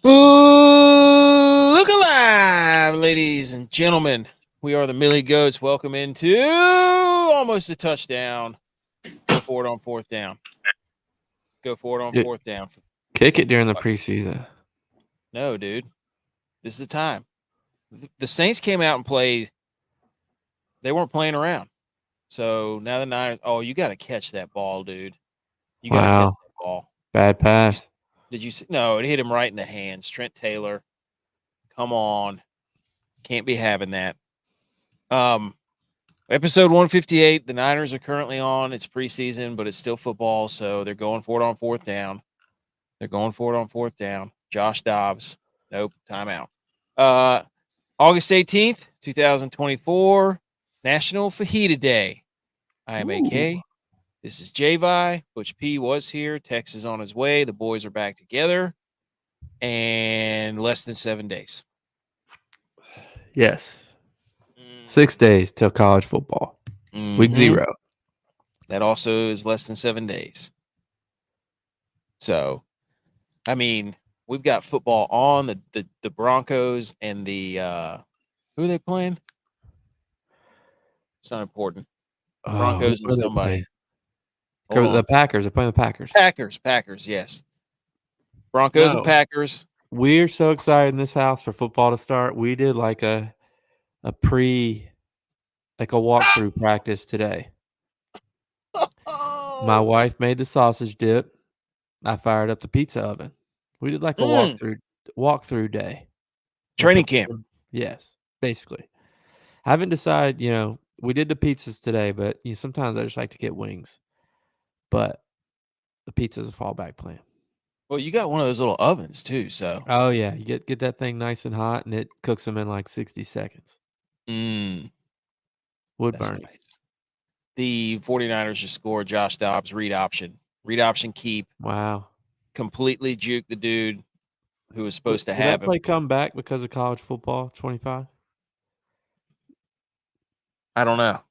Look alive, ladies and gentlemen. We are the Millie Goats. Welcome into almost a touchdown. Go for it on fourth down. Go for it on fourth down. Kick it during the preseason. No, dude. This is the time. The Saints came out and played. They weren't playing around. So now the Niners. Oh, you got to catch that ball, dude. You got to catch that ball. Bad pass. Did you see? No, it hit him right in the hands. Trent Taylor. Come on. Can't be having that. Episode 158. The Niners are currently on. It's preseason, but it's still football, so they're going for it on fourth down. Josh Dobbs. Nope. Timeout. August 18th, 2024. National Fajita Day. I am AK. This is J.V.I. Butch P was here. Tex is on his way. The boys are back together. And less than 7 days. Yes. 6 days till college football. Week 0. That also is less than 7 days. So, I mean, we've got football on. The Broncos and the who are they playing? It's not important. Broncos and somebody. The Packers. They're playing the Packers. Packers, yes. Broncos and Packers. We're so excited in this house for football to start. We did like a walkthrough practice today. My wife made the sausage dip. I fired up the pizza oven. We did like a walkthrough day. Training camp. Yes, basically. I haven't decided, we did the pizzas today, but sometimes I just like to get wings. But the pizza's a fallback plan. Well, you got one of those little ovens too, so. Oh yeah, you get that thing nice and hot, and it cooks them in like 60 seconds. Wood burning. Nice. The 49ers just scored. Josh Dobbs, read option keep. Wow. Completely juked the dude who was supposed to have that play come back because of college football 25? I don't know.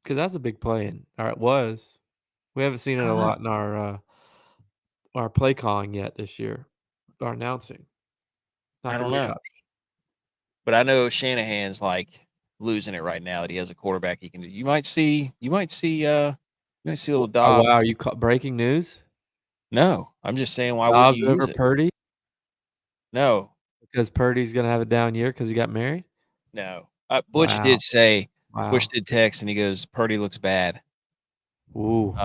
Because that's a big play, or it was. We haven't seen it a lot in our play calling yet this year. Our announcing. I don't know. But I know Shanahan's like losing it right now that he has a quarterback he can do. You might see a little Dobbs. Oh, wow, are you breaking news? No, I'm just saying why Dobbs wouldn't you use over it? Purdy? No. Because Purdy's going to have a down year because he got married? No. Butch did say, Butch did text and he goes, Purdy looks bad. Ooh.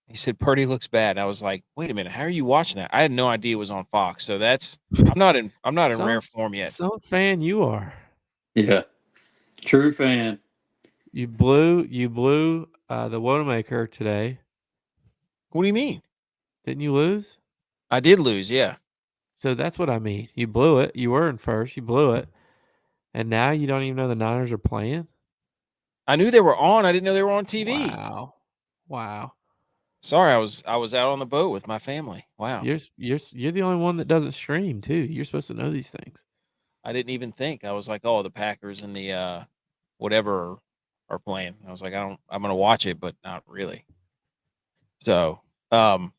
He said Purdy looks bad. And I was like, wait a minute, how are you watching that? I had no idea it was on Fox. So I'm not in rare form yet. Some fan you are. Yeah. True fan. You blew the Wanamaker today. What do you mean? Didn't you lose? I did lose, yeah. So that's what I mean. You blew it. You were in first. You blew it. And now you don't even know the Niners are playing? I knew they were on. I didn't know they were on TV. Wow. Sorry, I was out on the boat with my family. Wow. You're the only one that doesn't stream too. You're supposed to know these things. I didn't even think. I was like, oh, the Packers and the whatever are playing. I was like, I'm gonna watch it, but not really. So I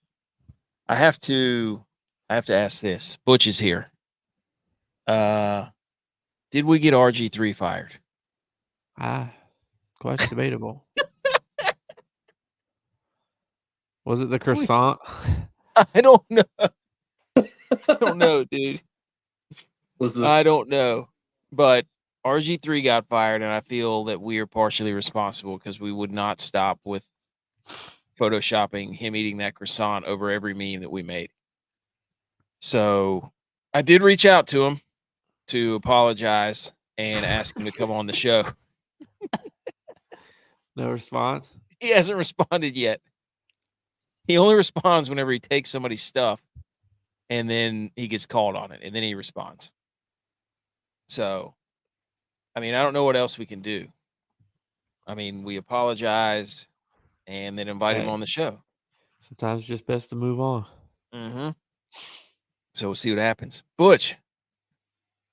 have to ask this. Butch is here. Did we get RG3 fired? Quite debatable. Was it the croissant? I don't know. I don't know, dude. I don't know. But RG3 got fired, and I feel that we are partially responsible because we would not stop with photoshopping him eating that croissant over every meme that we made. So I did reach out to him to apologize and ask him to come on the show. No response? He hasn't responded yet. He only responds whenever he takes somebody's stuff and then he gets called on it and then he responds. So, I mean, I don't know what else we can do. I mean, we apologized and then invited him on the show. Sometimes it's just best to move on. Mm-hmm. So we'll see what happens. Butch,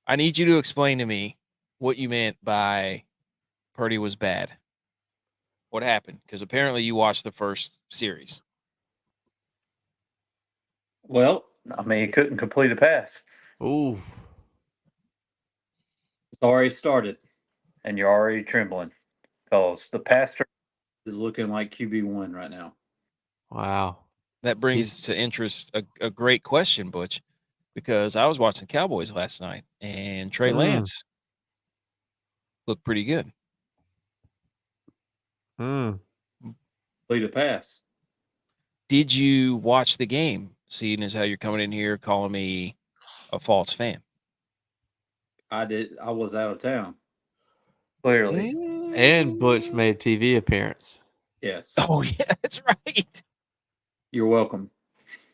I need you to explain to me what you meant by Purdy was bad. What happened? Because apparently you watched the first series. Well, I mean, he couldn't complete a pass. Ooh. It's already started, and you're already trembling because the pass is looking like QB1 right now. Wow. That brings to interest a great question, Butch, because I was watching the Cowboys last night, and Trey Lance looked pretty good. Complete a pass. Did you watch the game, seeing as how you're coming in here calling me a false fan? I did. I was out of town. Clearly. And Butch made a TV appearance. Yes. Oh, yeah, that's right. You're welcome.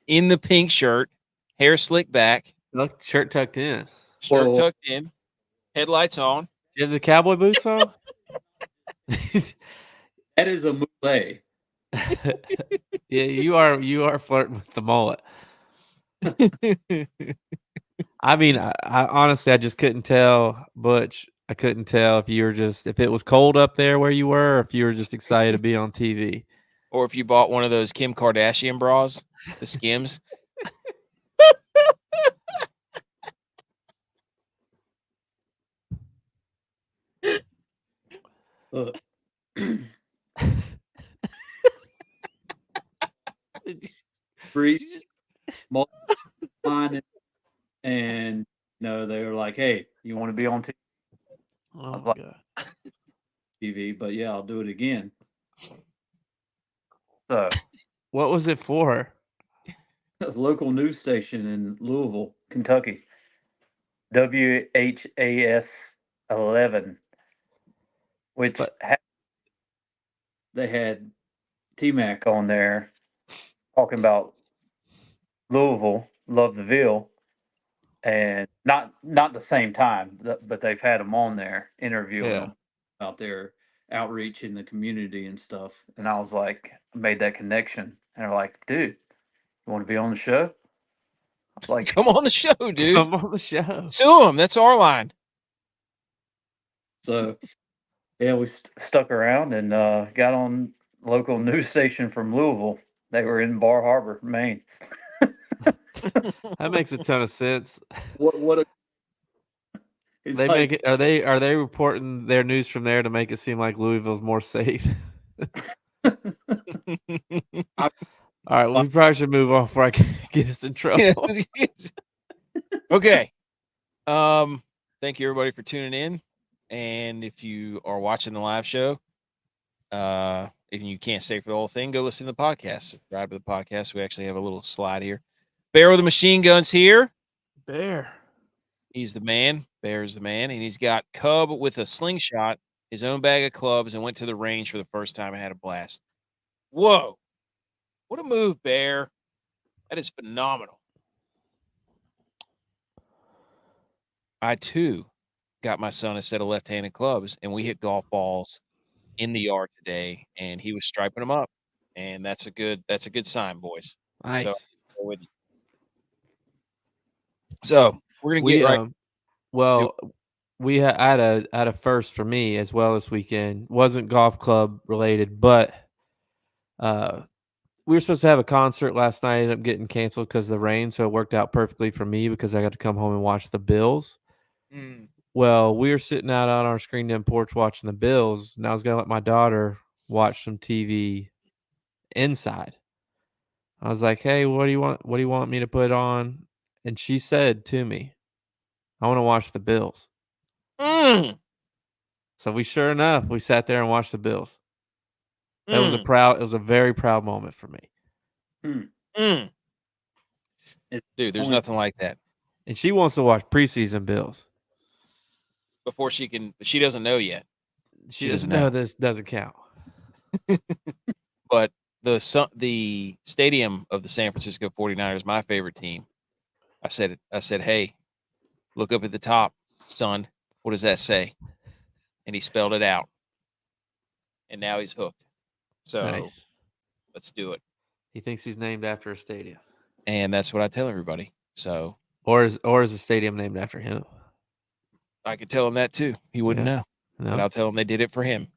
In the pink shirt, hair slicked back. Look, shirt tucked in. Shirt tucked in, headlights on. You have the cowboy boots on? That is a mullet. Yeah, you are flirting with the mullet. I mean, I honestly, I just couldn't tell, Butch. I couldn't tell if it was cold up there where you were, or if you were just excited to be on TV. Or if you bought one of those Kim Kardashian bras, the Skims. Breeze, and no, they were like, "Hey, you want to be on TV?" Oh, I was like, "TV," but yeah, I'll do it again. So, what was it for? A local news station in Louisville, Kentucky. WHAS 11, which they had T-Mac on there talking about Louisville, love the Ville, and not the same time, but they've had them on there interviewing them about their outreach in the community and stuff. And I was like, I made that connection, and they're like, "Dude, you want to be on the show?" I was like, "Come on the show, dude. Come on the show. Sue them. That's our line." So, yeah, we stuck around and got on local news station from Louisville. They were in Bar Harbor, Maine. That makes a ton of sense. What are they reporting their news from there to make it seem like Louisville's more safe? All right, we probably should move on before I get us in trouble. Okay. Thank you everybody for tuning in. And if you are watching the live show, if you can't stay for the whole thing, go listen to the podcast. Subscribe to the podcast. We actually have a little slide here. Bear with the machine guns here. Bear. He's the man. Bear's the man. And he's got Cub with a slingshot, his own bag of clubs, and went to the range for the first time and had a blast. Whoa. What a move, Bear. That is phenomenal. I, too, got my son a set of left-handed clubs, and we hit golf balls in the yard today, and he was striping them up. And that's a good sign, boys. Nice. So we're gonna get right. Well, I had a first for me as well this weekend. Wasn't golf club related, but we were supposed to have a concert last night. Ended up getting canceled because of the rain, so it worked out perfectly for me because I got to come home and watch the Bills. Well, we were sitting out on our screened in porch watching the Bills, and I was gonna let my daughter watch some TV inside. I was like, "Hey, what do you want? What do you want me to put on?" And she said to me, "I want to watch the Bills." So we sure enough, we sat there and watched the Bills. That was it was a very proud moment for me. Dude, there's nothing like that. And she wants to watch preseason Bills. Before she doesn't know yet. She doesn't know this doesn't count. But the stadium of the San Francisco 49ers, my favorite team. I said, "Hey, look up at the top, son. What does that say?" And he spelled it out. And now he's hooked. So nice. Let's do it. He thinks he's named after a stadium. And that's what I tell everybody. So or is the stadium named after him? I could tell him that too. He wouldn't know. No. But I'll tell him they did it for him.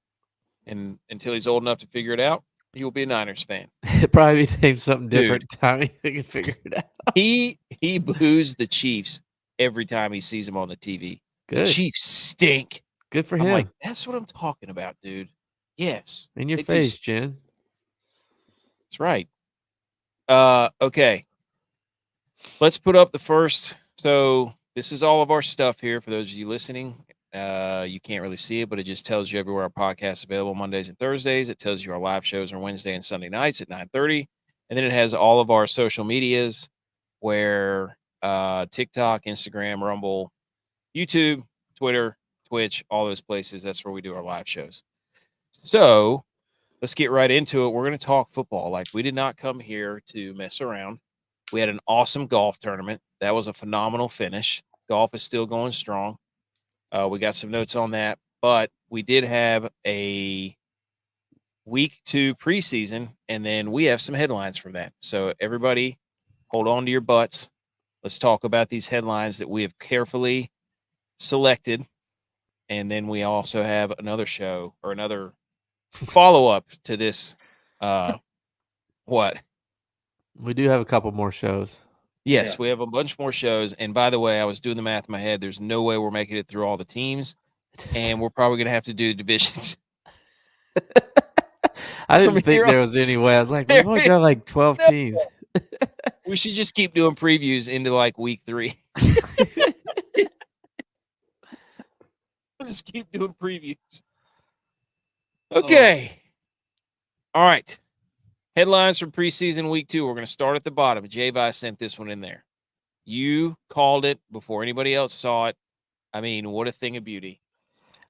And until he's old enough to figure it out, He will be a Niners fan. Probably named something different. Tommy, we can figure it out. He boos the Chiefs every time he sees them on the TV. Good. The Chiefs stink. Good for I'm him. like, that's what I'm talking about, dude. Yes. In your face, Jen. That's right. Okay. Let's put up the first. So this is all of our stuff here for those of you listening. You can't really see it, but it just tells you everywhere our podcast is available Mondays and Thursdays. It tells you our live shows are Wednesday and Sunday nights at 9:30. And then it has all of our social medias where TikTok, Instagram, Rumble, YouTube, Twitter, Twitch, all those places. That's where we do our live shows. So let's get right into it. We're going to talk football. Like, we did not come here to mess around. We had an awesome golf tournament. That was a phenomenal finish. Golf is still going strong. We got some notes on that, but we did have a week 2 preseason, and then we have some headlines from that. So everybody hold on to your butts. Let's talk about these headlines that we have carefully selected. And then we also have another show or another follow-up to this. What? We do have a couple more shows. Yes, we have a bunch more shows. And by the way, I was doing the math in my head. There's no way we're making it through all the teams, and we're probably going to have to do divisions. I didn't think there was any way. I was like, we've only got like 12 teams. We should just keep doing previews into like week 3. Just keep doing previews. Okay. All right. Headlines from preseason week 2. We're going to start at the bottom. J.V.I.S sent this one in there. You called it before anybody else saw it. I mean, what a thing of beauty.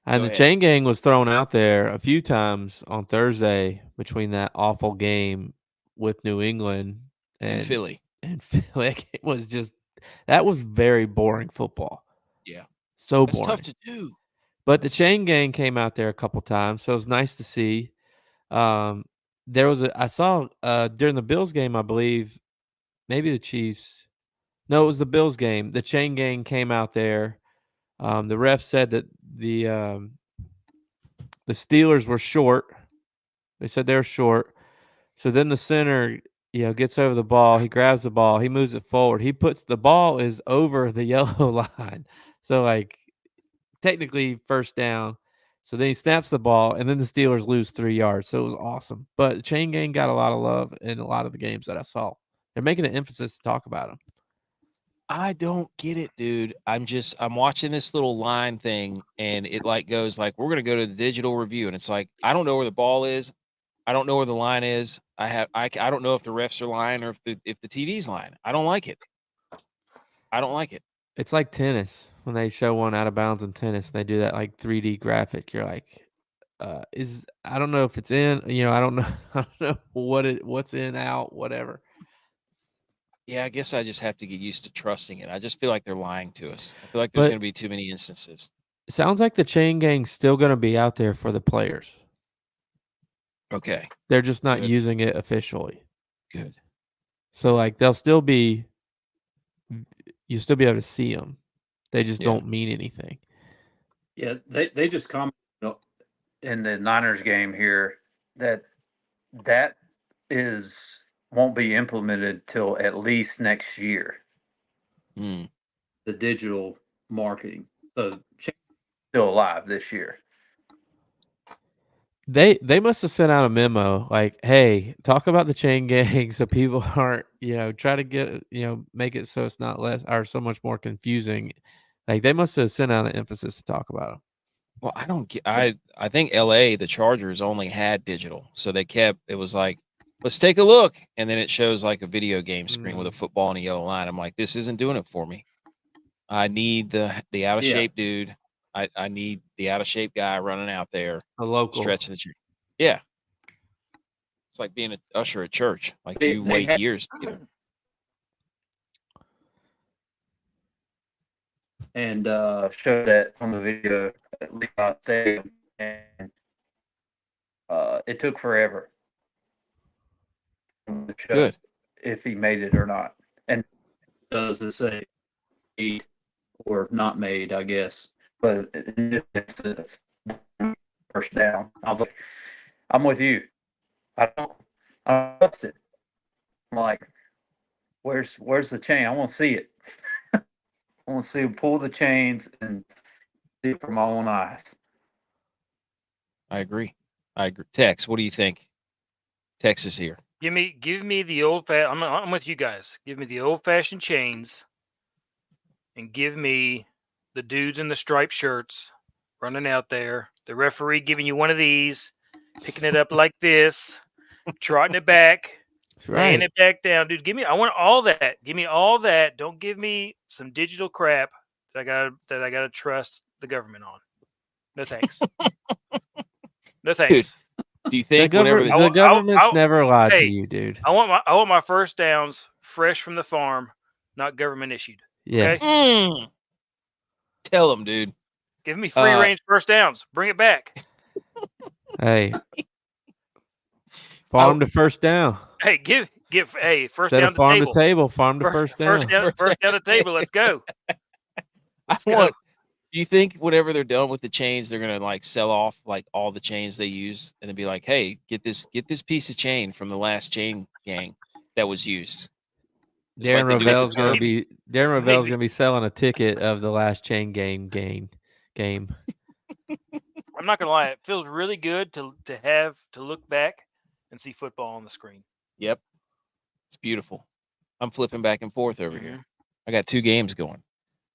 And the chain gang was thrown out there a few times on Thursday between that awful game with New England and Philly. And Philly. It was just, that was very boring football. Yeah. So That's boring. tough to do. But the chain gang came out there a couple times, so it was nice to see. There was I saw during the Bills game, I believe, maybe the Chiefs. No, it was the Bills game. The chain gang came out there. The ref said that the Steelers were short. They said they were short. So then the center, gets over the ball. He grabs the ball. He moves it forward. He puts the ball is over the yellow line. So like technically first down. So then he snaps the ball, and then the Steelers lose 3 yards. So it was awesome. But the chain gang got a lot of love in a lot of the games that I saw. They're making an emphasis to talk about them. I don't get it, dude. I'm watching this little line thing, and it like goes like, we're gonna go to the digital review, and it's like, I don't know where the ball is, I don't know where the line is. I don't know if the refs are lying or if the TV's lying. I don't like it. I don't like it. It's like tennis when they show one out of bounds in tennis. They do that like 3D graphic. You're like, I don't know if it's in. I don't know. I don't know what's in, out, whatever. Yeah, I guess I just have to get used to trusting it. I just feel like they're lying to us. I feel like there's going to be too many instances. It sounds like the chain gang's still going to be out there for the players. Okay. They're just not using it officially. Good. So like you'll still be able to see them. They just don't mean anything. Yeah, they just commented in the Niners game here that won't be implemented till at least next year. The digital marketing. So still alive this year. They must have sent out a memo like, hey, talk about the chain gang so people aren't, try to get, make it so it's not less or so much more confusing. Like they must have sent out an emphasis to talk about them. Well, I don't get, I think LA, the Chargers only had digital. So it was like, let's take a look. And then it shows like a video game screen with a football and a yellow line. I'm like, this isn't doing it for me. I need the out of shape dude. I need the out of shape guy running out there, a local stretching the tree. Yeah, it's like being an usher at church. Like you wait years to get it. And showed that on the video at Levi Stadium, and it took forever. Good. If he made it or not, and does it say made or not made? I guess. But it's first down. I was like, I'm with you. I don't trust it. I'm like, where's the chain? I want to see it. I want to see him pull the chains and see it from my own eyes. I agree. Tex, what do you think? Tex is here. Give me the old fashioned. I'm with you guys. Give me the old fashioned chains, and give me the dudes in the striped shirts running out there. The referee giving you one of these, picking it up like this, trotting it back, laying it back down. Dude, I want all that. Give me all that. Don't give me some digital crap that I gotta trust the government on. No thanks. No thanks. Dude, do you think the government's never lied to you, dude? I want my first downs fresh from the farm, not government issued. Yeah. Okay? Tell them, dude. Give me free range first downs. Bring it back. Hey. Farm to first down. Hey, give first Instead down of farm to table. to table, farm to first down. First down to table. Let's go. Do you think whenever they're done with the chains, they're gonna like sell off like all the chains they use, and then be like, "Hey, get this piece of chain from the last chain gang that was used." Darren Rovell's gonna be selling a ticket of the last chain game. I'm not gonna lie, it feels really good to look back and see football on the screen. Yep, it's beautiful. I'm flipping back and forth over here. I got 2 games going.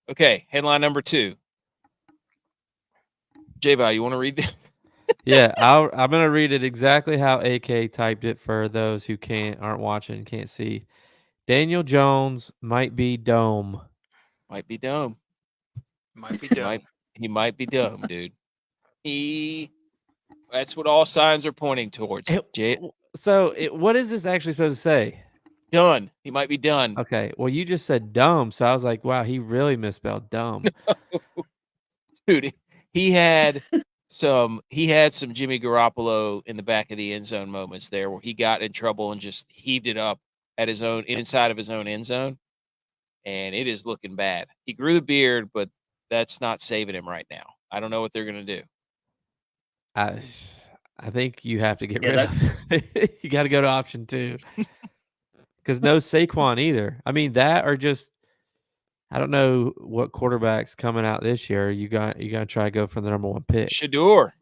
Okay, headline number 2. J-Vi, you want to read this? Yeah, I'm gonna read it exactly how AK typed it for those who aren't watching, can't see. Daniel Jones might be dome. Might be dumb. He might be dumb, dude. That's what all signs are pointing towards. What is this actually supposed to say? Done. He might be done. Okay. Well, you just said dumb, so I was like, wow, he really misspelled dumb. Dude, he had some Jimmy Garoppolo in the back of the end zone moments there where he got in trouble and just heaved it up at inside of his own end zone. And it is looking bad. He grew the beard, but that's not saving him right now. I don't know what they're going to do. I think you have to get rid of it. You got to go to option 2. Because no Saquon either. I mean, that or just, I don't know what quarterback's coming out this year. You got to try to go for the number 1 pick. Shador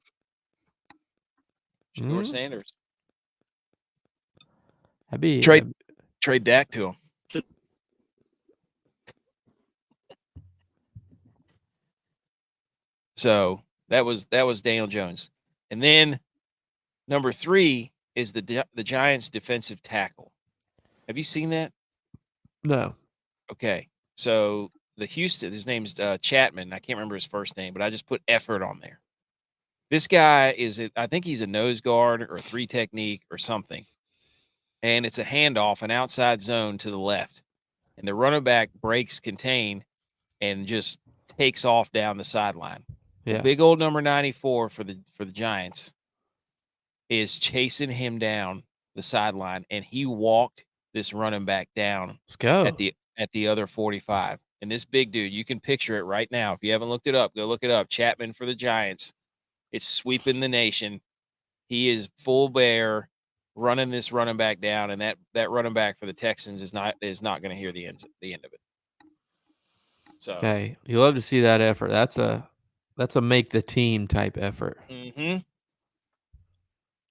Sanders. That'd be trade Dak to him. So that was Daniel Jones. And then number 3 is the Giants defensive tackle. Have you seen that? No. Okay. So his name's Chapman. I can't remember his first name, but I just put effort on there. This guy I think he's a nose guard or a 3 technique or something. And it's a handoff, an outside zone to the left. And the running back breaks contain and just takes off down the sideline. Yeah. The big old number 94 for the Giants is chasing him down the sideline, and he walked this running back down. Let's go. At the other 45. And this big dude, you can picture it right now. If you haven't looked it up, go look it up. Chapman for the Giants. It's sweeping the nation. He is full bear running this running back down, and that running back for the Texans is not going to hear the end of it. So hey, you love to see that effort. That's a make the team type effort. Mm-hmm.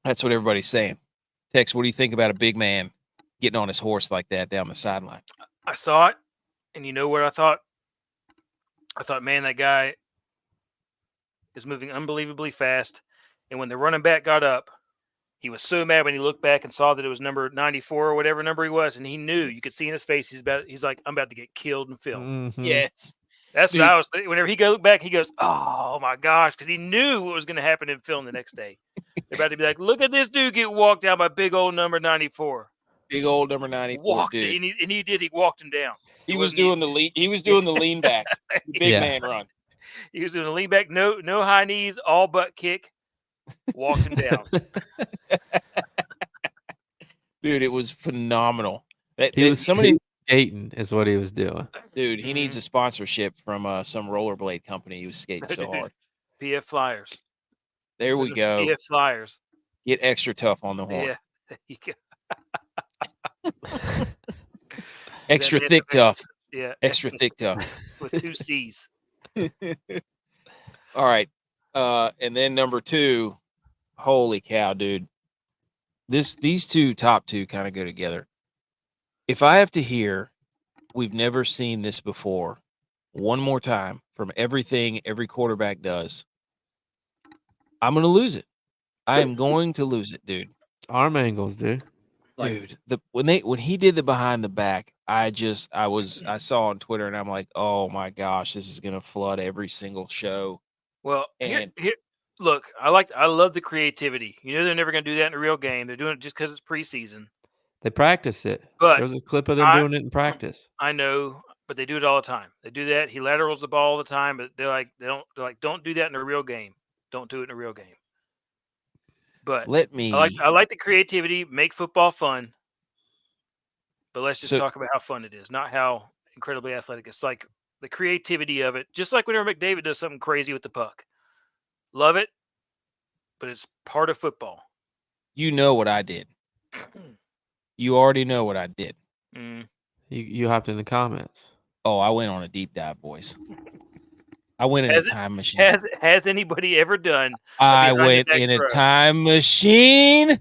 That's what everybody's saying. Tex, what do you think about a big man getting on his horse like that down the sideline? I saw it, and you know what I thought? I thought, man, that guy is moving unbelievably fast. And when the running back got up, he was so mad when he looked back and saw that it was number 94 or whatever number he was, and he knew. You could see in his face he's like, I'm about to get killed and film. Mm-hmm. Yes. That's what I was thinking. Whenever he looked back, he goes, oh, my gosh, because he knew what was going to happen in film the next day. They're about to be like, look at this dude get walked down by big old number 94. Big old number 94 dude. And he did. He walked him down. He was doing the lean back. Big man run. He was doing a lean back, no high knees, all butt kick. Walked him down. Dude, it was phenomenal. He was skating is what he was doing. Dude, he needs a sponsorship from some rollerblade company. He was skating so hard. PF Flyers. There we go. PF Flyers. Get extra tough on the horn. Yeah. You go. Extra That thick tough. Yeah. Extra thick tough. With 2 C's. All right. And then number 2, holy cow, dude. These top two kind of go together. If I have to hear we've never seen this before one more time from everything every quarterback does, I'm going to lose it. I am going to lose it, dude. Arm angles, dude. Dude, when he did the behind the back, I saw on Twitter and I'm like, oh my gosh, this is gonna flood every single show. Well, And here, look, I love the creativity. You know, they're never gonna do that in a real game. They're doing it just because it's preseason. They practice it. But there was a clip of them doing it in practice. I know, but they do it all the time. They do that. He laterals the ball all the time, but they're like, don't do that in a real game. Don't do it in a real game. But I like the creativity, make football fun. But let's just talk about how fun it is, not how incredibly athletic. It's like the creativity of it. Just like whenever McDavid does something crazy with the puck. Love it, but it's part of football. You know what I did. You already know what I did. You hopped in the comments. Oh, I went on a deep dive, boys. I went in a time machine. Has anybody ever done? I went in a time machine,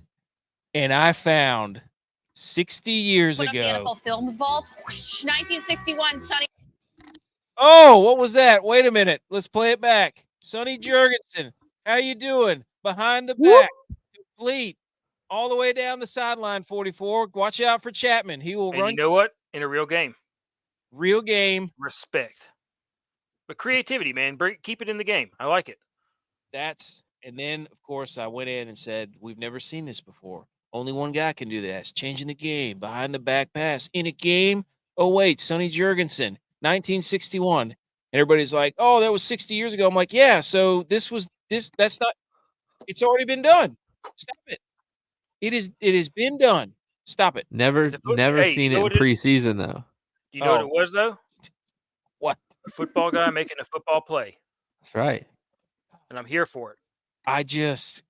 and I found 60 years ago. The NFL Films Vault, 1961, Sonny. Oh, what was that? Wait a minute. Let's play it back. Sonny Jurgensen, how you doing? Behind the back, complete, all the way down the sideline, 44. Watch out for Chapman. He will run. You know what? In a real game. Real game. Respect. But creativity, man. Keep it in the game. I like it. And then, of course, I went in and said, we've never seen this before. Only one guy can do that. It's changing the game. Behind the back pass. In a game. Oh, wait, Sonny Jurgensen, 1961. And everybody's like, oh, that was 60 years ago. I'm like, yeah, so that's not, it's already been done. Stop it. It has been done. Stop it. Never seen it in preseason, though. Do you know what it was, though? What? A football guy making a football play. That's right. And I'm here for it.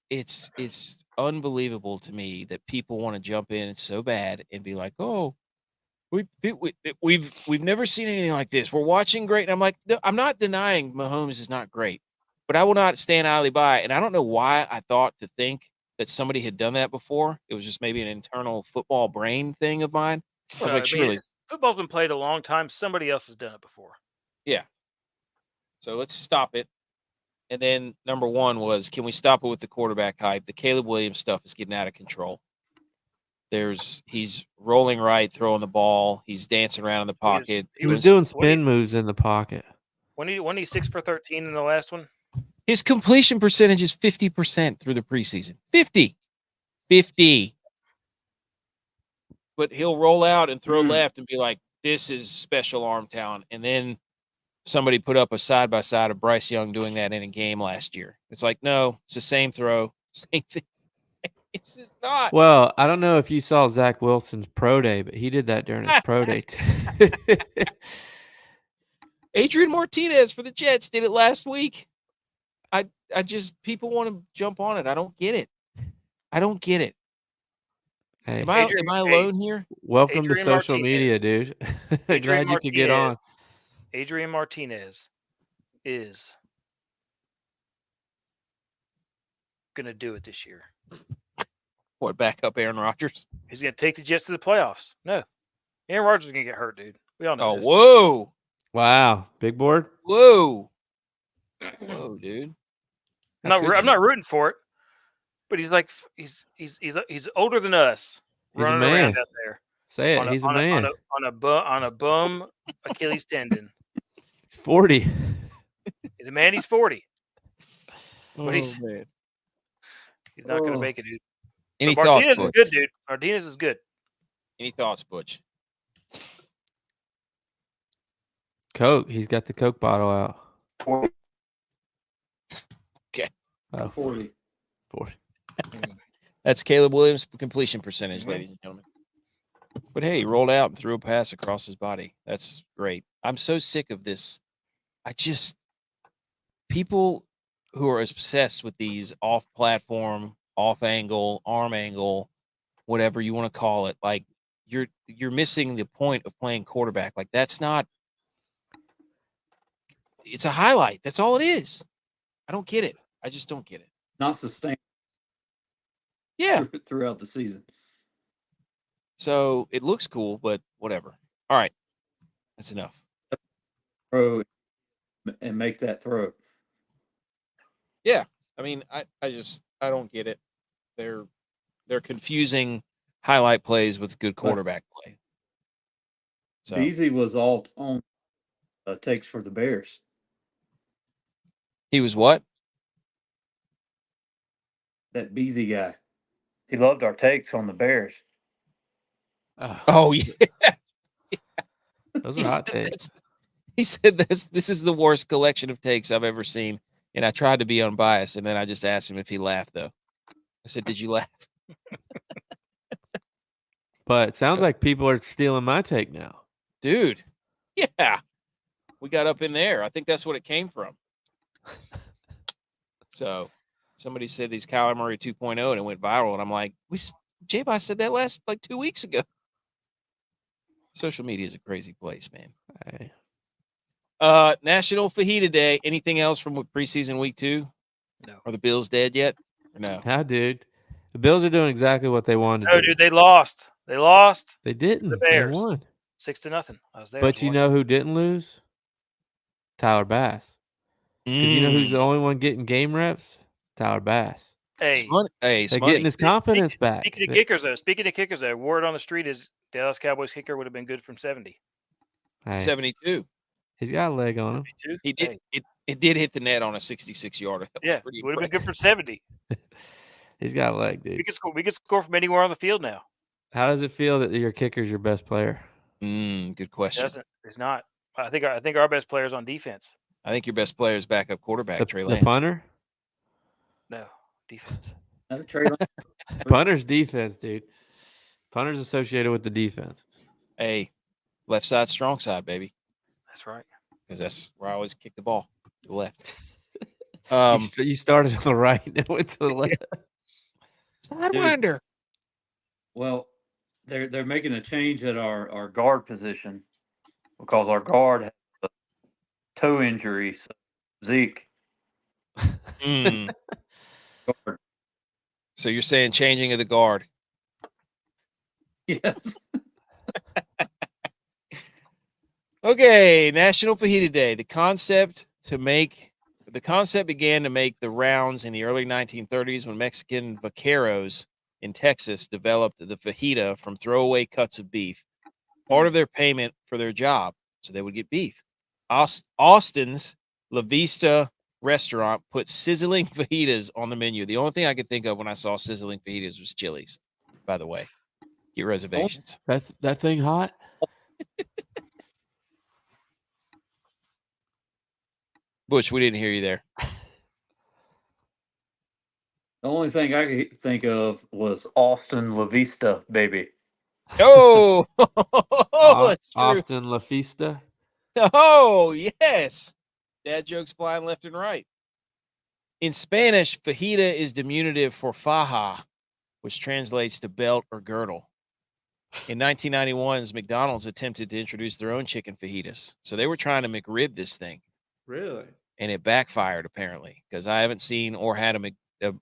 It's unbelievable to me that people want to jump in so bad and be like, oh, we've never seen anything like this. We're watching great. And I'm like, no, I'm not denying Mahomes is not great, but I will not stand idly by. And I don't know why I thought to think that somebody had done that before. It was just maybe an internal football brain thing of mine. I was like, surely football's been played a long time. Somebody else has done it before. Yeah. So let's stop it. And then number 1 was, can we stop it with the quarterback hype? The Caleb Williams stuff is getting out of control. He's rolling right, throwing the ball. He's dancing around in the pocket. He was doing spin moves in the pocket. When he 6 for 13 in the last one? His completion percentage is 50% through the preseason. 50. But he'll roll out and throw left and be like, this is special arm talent. And then somebody put up a side-by-side of Bryce Young doing that in a game last year. It's like, no, it's the same throw, same thing. It's just not. Well, I don't know if you saw Zach Wilson's pro day, but he did that during his pro day. Adrian Martinez for the Jets did it last week. I just, people want to jump on it. I don't get it. Hey, am I alone here? Welcome to social media, dude. Glad you could get on. Adrian Martinez is going to do it this year. What, back up Aaron Rodgers? He's going to take the Jets to the playoffs. No. Aaron Rodgers is going to get hurt, dude. We all know this. Whoa. Wow. Big board? Whoa, dude. I'm not rooting for it, but he's like he's older than us. He's running a man. around out there. Say it. He's a man. On a bum Achilles tendon. He's 40. He's a man. He's 40. But man. He's not going to make it, dude. Any thoughts, Martinez is good, dude. Martinez is good. Any thoughts, Butch? Coke. He's got the Coke bottle out. 40. Okay. 40. That's Caleb Williams' completion percentage, ladies and gentlemen. But hey, he rolled out and threw a pass across his body. That's great. I'm so sick of this. People who are obsessed with these off-platform, off-angle, arm angle, whatever you want to call it. Like you're missing the point of playing quarterback. Like that's not. It's a highlight. That's all it is. I don't get it. I just don't get it. Not sustained. Yeah. Throughout the season. So it looks cool, but whatever. All right. That's enough. Throw and make that throw. Yeah. I mean, I don't get it. They're confusing highlight plays with good quarterback play. So Beasley was all on takes for the Bears. he was what? That Beasley guy. He loved our takes on the Bears. Oh yeah. Those are hot takes. He said this is the worst collection of takes I've ever seen. And I tried to be unbiased, and then I just asked him if he laughed, though. I said, "Did you laugh?" But it sounds like people are stealing my take now. Dude, yeah. We got up in there. I think that's what it came from. So somebody said he's Kyler Murray 2.0, and it went viral. And I'm like, J-Bot said that last, 2 weeks ago. Social media is a crazy place, man. Hey. National Fajita Day. Anything else from preseason week 2? No. Are the Bills dead yet? Or no? How, dude? The Bills are doing exactly what they wanted to No, do. dude, they lost. They lost. They didn't. The Bears. They won. 6-0. I was there. But you know who didn't lose? Tyler Bass. Because you know who's the only one getting game reps? Tyler Bass. Hey, they're getting his confidence back. Speaking of kickers, though, word on the street is Dallas Cowboys kicker would have been good from 70. Hey, 72. He's got a leg on him. 72? He did. Hey. It did hit the net on a 66-yarder. Yeah, would have been good from 70. He's got a leg, dude. We could score from anywhere on the field now. How does it feel that your kicker's your best player? Good question. It's not. I think our best player is on defense. I think your best player is backup quarterback, Trey Lance. The punter? No, defense. No, Trey Lance. Punter's defense, dude. Punter's associated with the defense. Hey, left side, strong side, baby. That's right. Because that's where I always kick the ball to the left. You started on the right and went to the left. Sidewinder. Well, they're making a change at our guard position because our guard has a toe injury. So Zeke. Guard. So you're saying changing of the guard? Yes. Okay, National Fajita Day. The concept began to make the rounds in the early 1930s when Mexican vaqueros in Texas developed the fajita from throwaway cuts of beef. Part of their payment for their job, so they would get beef. Austin's La Vista restaurant put sizzling fajitas on the menu. The only thing I could think of when I saw sizzling fajitas was Chili's, by the way. Get reservations. That thing hot? Butch, we didn't hear you there. The only thing I could think of was Austin La Vista, baby. Oh, Austin La Fista. Oh, yes. Dad jokes flying left and right. In Spanish, fajita is diminutive for faja, which translates to belt or girdle. In 1991's McDonald's attempted to introduce their own chicken fajitas. So they were trying to McRib this thing. Really? And it backfired, apparently, because I haven't seen or had a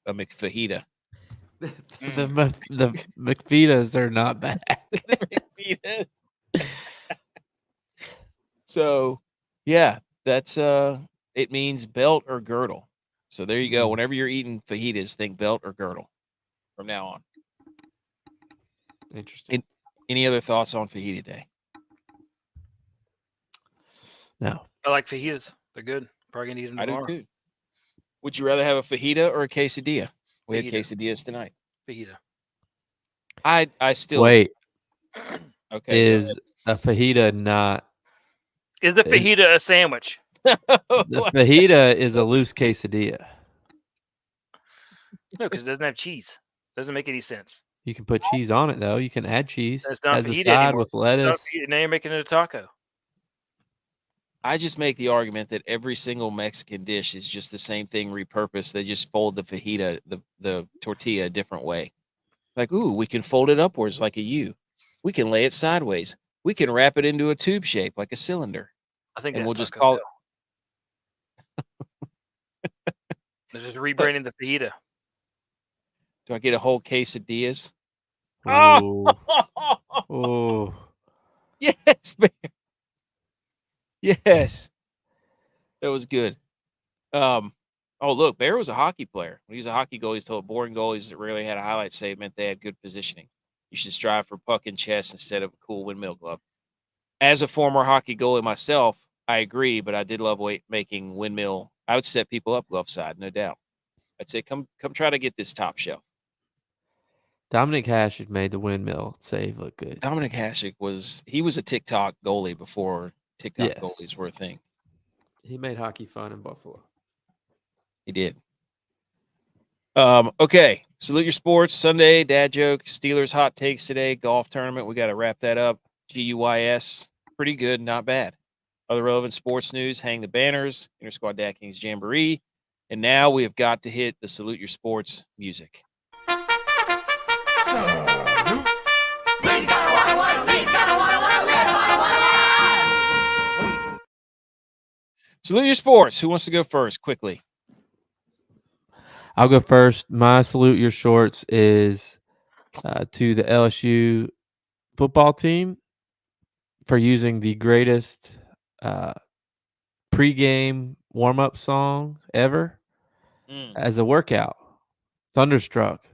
McFajita. The McFitas are not bad. The McFitas. So, yeah, that's it means belt or girdle. So there you go. Whenever you're eating fajitas, think belt or girdle from now on. Interesting. Any other thoughts on Fajita Day? No. I like fajitas. They're good. Probably gonna eat them tomorrow. I do too. Would you rather have a fajita or a quesadilla? We had Fajita. quesadillas tonight. Fajita. I still Okay. Is a fajita not? Is the fajita a sandwich? The fajita is a loose quesadilla. No, because it doesn't have cheese. Doesn't make any sense. You can put cheese on it though. You can add cheese It's not as a fajita side anymore. with lettuce. Now you're making it a taco. I just make the argument that every single Mexican dish is just the same thing repurposed. They just fold the fajita, the tortilla, a different way. Like, ooh, we can fold it upwards like a U. We can lay it sideways. We can wrap it into a tube shape like a cylinder. I think And that's we'll just Taco call Bell. They're just rebranding the fajita. Do I get a whole quesadillas? Ooh. Oh, Oh, yes, man. Yes. That was good. Oh, look, Bear was a hockey player. When he's a hockey goalie, he's told boring goalies that rarely had a highlight save meant they had good positioning. You should strive for puck and chest instead of a cool windmill glove. As a former hockey goalie myself, I agree, but I did love making windmill. I would set people up glove side, no doubt. I'd say, come try to get this top shelf. Dominic Hasek made the windmill save look good. Dominic Hasek was a TikTok goalie before TikTok Yes. goalies were a thing. He made hockey fun in Buffalo. He did. Okay. Salute your sports. Sunday, dad joke, Steelers hot takes today, golf tournament. We got to wrap that up. G.U.Y.S. Pretty good, not bad. Other relevant sports news, hang the banners, Intersquad DraftKings Jamboree. And now we have got to hit the Salute Your Sports music. Salute your sports. Who wants to go first? Quickly. I'll go first. My salute your shorts is to the LSU football team for using the greatest pregame warm-up song ever as a workout. Thunderstruck.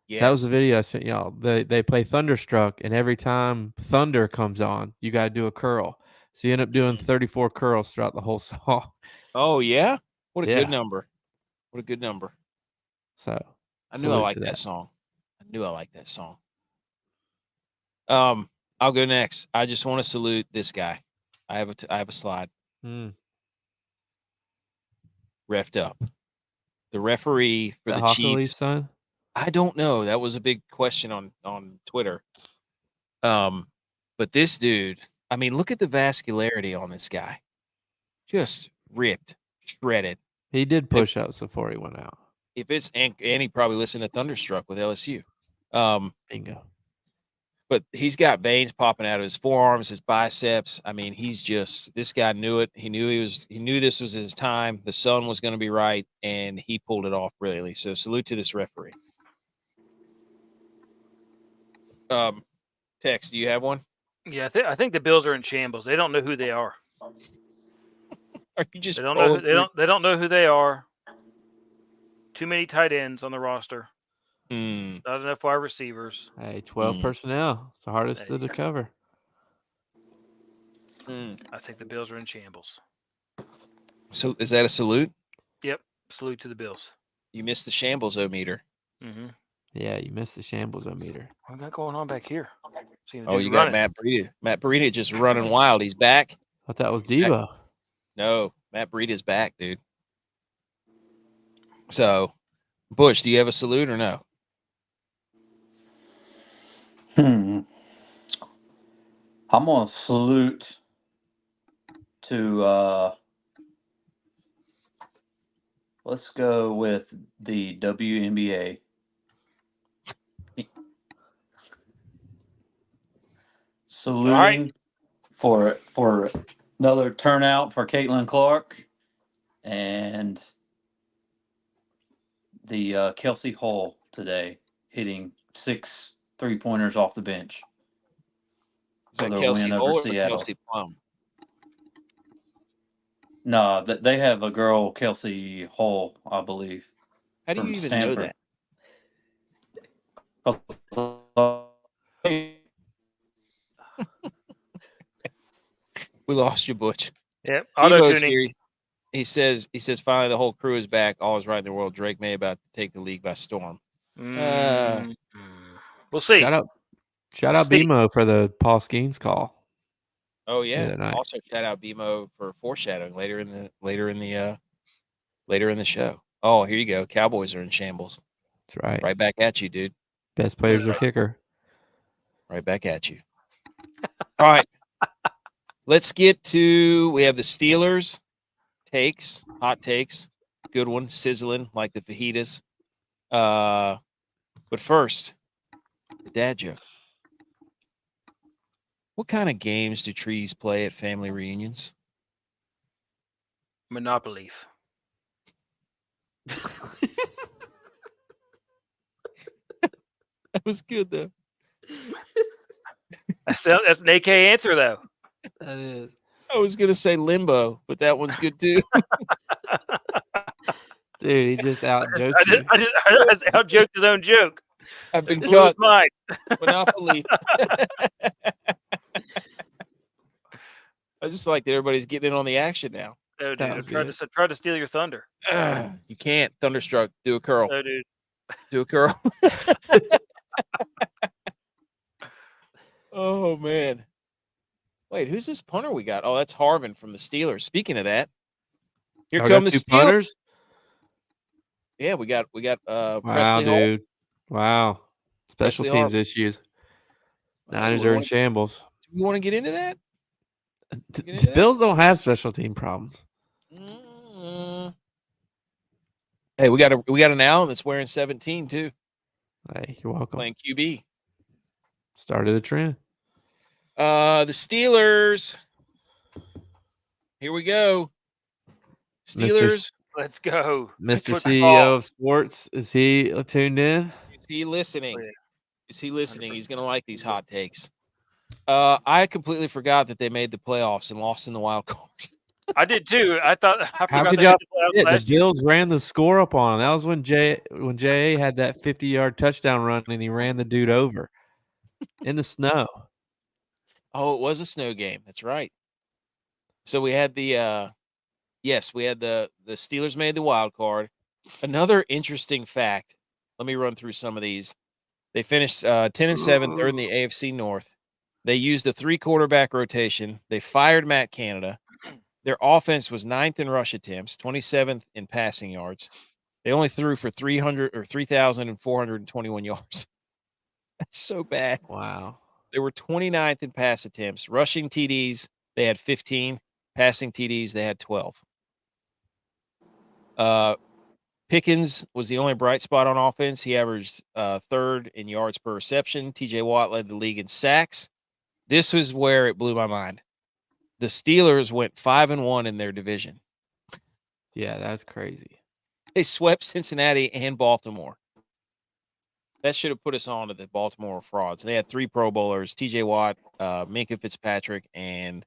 Yes. That was the video I sent y'all. They play Thunderstruck, and every time thunder comes on, you got to do a curl. So you end up doing 34 curls throughout the whole song. Oh, yeah? What a Yeah. good number. What a good number. So I knew I liked that song. I'll go next. I just want to salute this guy. I have a slide. Reffed up. The referee for the Chiefs. Son? I don't know. That was a big question on Twitter. But this dude, I mean, look at the vascularity on this guy. Just ripped, shredded. He did push-ups before he went out. If it's and he probably listened to Thunderstruck with LSU. Bingo. But he's got veins popping out of his forearms, his biceps. I mean, this guy knew it. He knew this was his time. The sun was going to be right, and he pulled it off brilliantly. So salute to this referee. Tex, do you have one? Yeah, I think the Bills are in shambles. They don't know who they are. Are you just they don't know who they are. Too many tight ends on the roster. Not enough wide receivers. Hey, 12 personnel. It's the hardest to cover. I think the Bills are in shambles. So is that a salute? Yep. Salute to the Bills. You missed the shambles-o-meter. Mm-hmm. Yeah, you missed the shambles-o-meter. What got going on back here? Oh, you got Matt Breida. Matt Breida just running wild. He's back. I thought that was Debo. No, Matt Breida's back, dude. So, Bush, do you have a salute or no? I'm going to salute to, let's go with the WNBA. Saluting for another turnout for Caitlin Clark and the Kelsey Hull today, hitting 6 3-pointers off the bench. Is that Kelsey Hull or Kelsey Plum? No, they have a girl, Kelsey Hull, I believe. How do you even know that? We lost you, Butch. Yep. Auto-tuning. Here. He says finally the whole crew is back. All is right in the world. Drake May about to take the league by storm. We'll see. Shout out BMO for the Paul Skeens call. Oh yeah. Also shout out BMO for foreshadowing later in the show. Oh, here you go. Cowboys are in shambles. That's right. Right back at you, dude. Best players are kicker. Right back at you. All right. Let's get to, we have the Steelers hot takes. Good one, sizzling like the fajitas. But first, The dad joke. What kind of games do trees play at family reunions? Monopoly. That was good, though. That's an AK answer, though. That is. I was going to say limbo, but that one's good, too. Dude, he just out-joked you. I just out-joked his own joke. I've been Blew his caught. mind. Monopoly. I just like that everybody's getting in on the action now. No, dude. I tried to steal your thunder. You can't. Thunderstruck. Do a curl. No, dude. Do a curl. Oh, man. Wait, who's this punter we got? Oh, that's Harvin from the Steelers. Speaking of that, here come the two Steelers. punters? Yeah, we got Wow, Presley Hall. dude. Wow. Special Presley teams Hall. issues. Niners are in shambles. Do we want to get into that? The Bills don't have special team problems. Hey, we got an Allen that's wearing 17 too. Hey, you're welcome. Playing QB. Started a trend. The Steelers. Here we go. Steelers. Let's go. Mr. CEO of Sports, is he tuned in? Is he listening? Oh, yeah. Is he listening? 100%. He's going to like these hot takes. I completely forgot that they made the playoffs and lost in the wild card. I did too. I forgot the Bills ran the score up on him. That was when J.A. had that 50-yard touchdown run and he ran the dude over in the snow. Oh, it was a snow game. That's right. So we had the Steelers made the wild card. Another interesting fact. Let me run through some of these. They finished 10-7, third in the AFC North. They used a 3-quarterback rotation. They fired Matt Canada. Their offense was 9th in rush attempts, 27th in passing yards. They only threw for 3,421 yards. That's so bad. Wow. They were 29th in pass attempts. Rushing TDs, they had 15. Passing TDs, they had 12. Pickens was the only bright spot on offense. He averaged 3rd in yards per reception. TJ Watt led the league in sacks. This was where it blew my mind. The Steelers went 5-1 in their division. Yeah, that's crazy. They swept Cincinnati and Baltimore. That should have put us on to the Baltimore frauds. They had 3 Pro Bowlers: TJ Watt, Minkah Fitzpatrick, and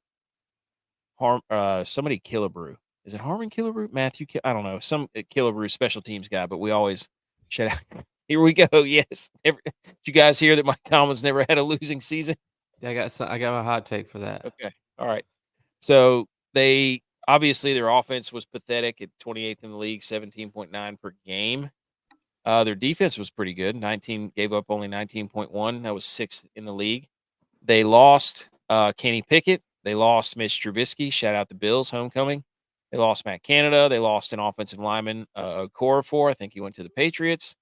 somebody Killebrew. Is it Harmon Killebrew? Matthew? I don't know. Some Killebrew special teams guy, but we always shout out. Here we go. Yes. Did you guys hear that Mike Tomlin's never had a losing season? I got my hot take for that. Okay. All right. So obviously their offense was pathetic at 28th in the league, 17.9 per game. Their defense was pretty good. Gave up only 19.1. That was 6th in the league. They lost Kenny Pickett. They lost Mitch Trubisky. Shout out the Bills, homecoming. They lost Matt Canada. They lost an offensive lineman, Okorafor. I think he went to the Patriots.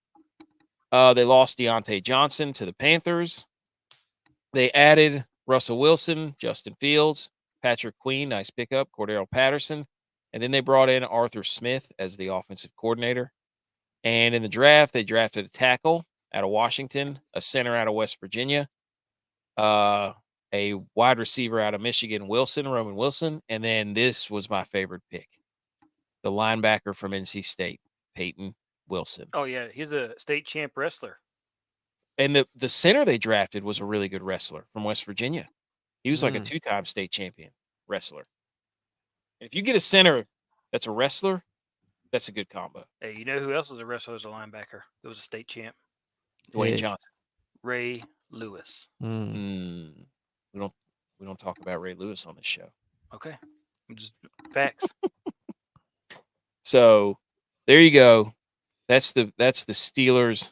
They lost Deontay Johnson to the Panthers. They added Russell Wilson, Justin Fields, Patrick Queen, nice pickup, Cordero Patterson. And then they brought in Arthur Smith as the offensive coordinator. And in the draft, they drafted a tackle out of Washington, a center out of West Virginia, a wide receiver out of Michigan, Roman Wilson. And then this was my favorite pick, the linebacker from NC State, Peyton Wilson. Oh, yeah. He's a state champ wrestler. And the center they drafted was a really good wrestler from West Virginia. He was like a 2-time state champion wrestler. And if you get a center that's a wrestler, that's a good combo. Hey, you know who else was a wrestler as a linebacker? That was a state champ. Dwayne Johnson. Ray Lewis. We don't talk about Ray Lewis on this show. Okay. Just facts. So there you go. That's the Steelers.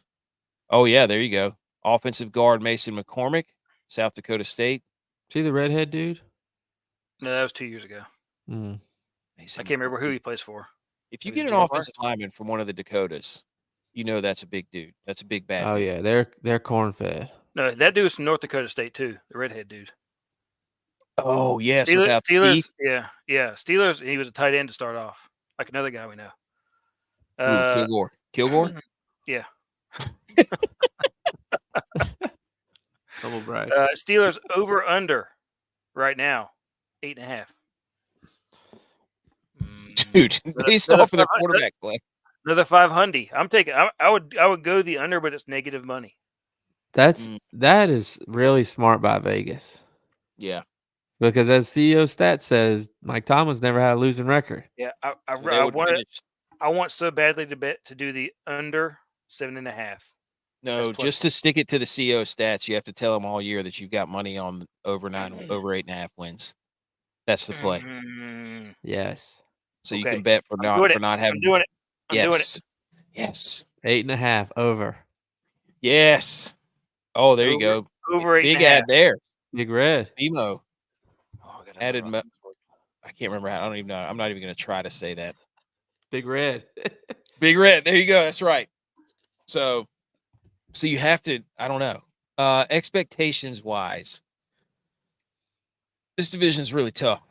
Oh yeah, there you go. Offensive guard Mason McCormick, South Dakota State. See the redhead dude? No, that was 2 years ago. I can't remember who he plays for. If you get an offensive lineman from one of the Dakotas, you know that's a big dude. That's a big bad. Oh dude. Yeah, they're corn fed. No, that dude was from North Dakota State too. The redhead dude. Oh yes, Steelers. Yeah. Steelers. He was a tight end to start off, like another guy we know. Kilgore. Yeah. Humble brag. Steelers over under right now, 8.5. Dude, based off of their quarterback play. Another 500. I'm taking. I would go the under, but it's negative money. That is really smart by Vegas. Yeah. Because as CEO Stat says, Mike Tomlin's never had a losing record. Yeah, I want so badly to do the under 7.5. No, just to stick it to the CO stats, you have to tell them all year that you've got money on over 8.5 wins. That's the play. Yes. So you can bet for not having. I'm doing it. I'm doing it. Yes. 8.5 over. Yes. Oh, there you go. Over 8.5. Big ad there. Big red. BMO. Added. I can't remember how. I don't even know. I'm not even going to try to say that. Big red. Big red. There you go. That's right. So you have to. I don't know. Expectations wise, this division is really tough.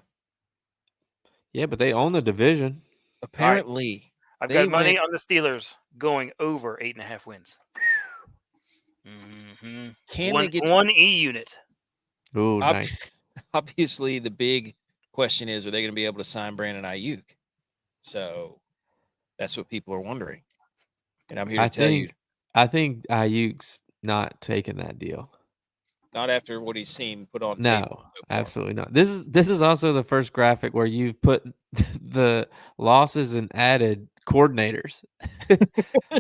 Yeah, but they own the division. Apparently, I've got money on the Steelers going over 8.5 wins. Mm-hmm. Can they get one E unit? Oh, nice. Obviously, the big question is: are they going to be able to sign Brandon Ayuk? So that's what people are wondering, and I'm here to tell you. I think Ayuk's not taking that deal. Not after what he's seen put on. No, absolutely not. This is also the first graphic where you've put the losses and added coordinators.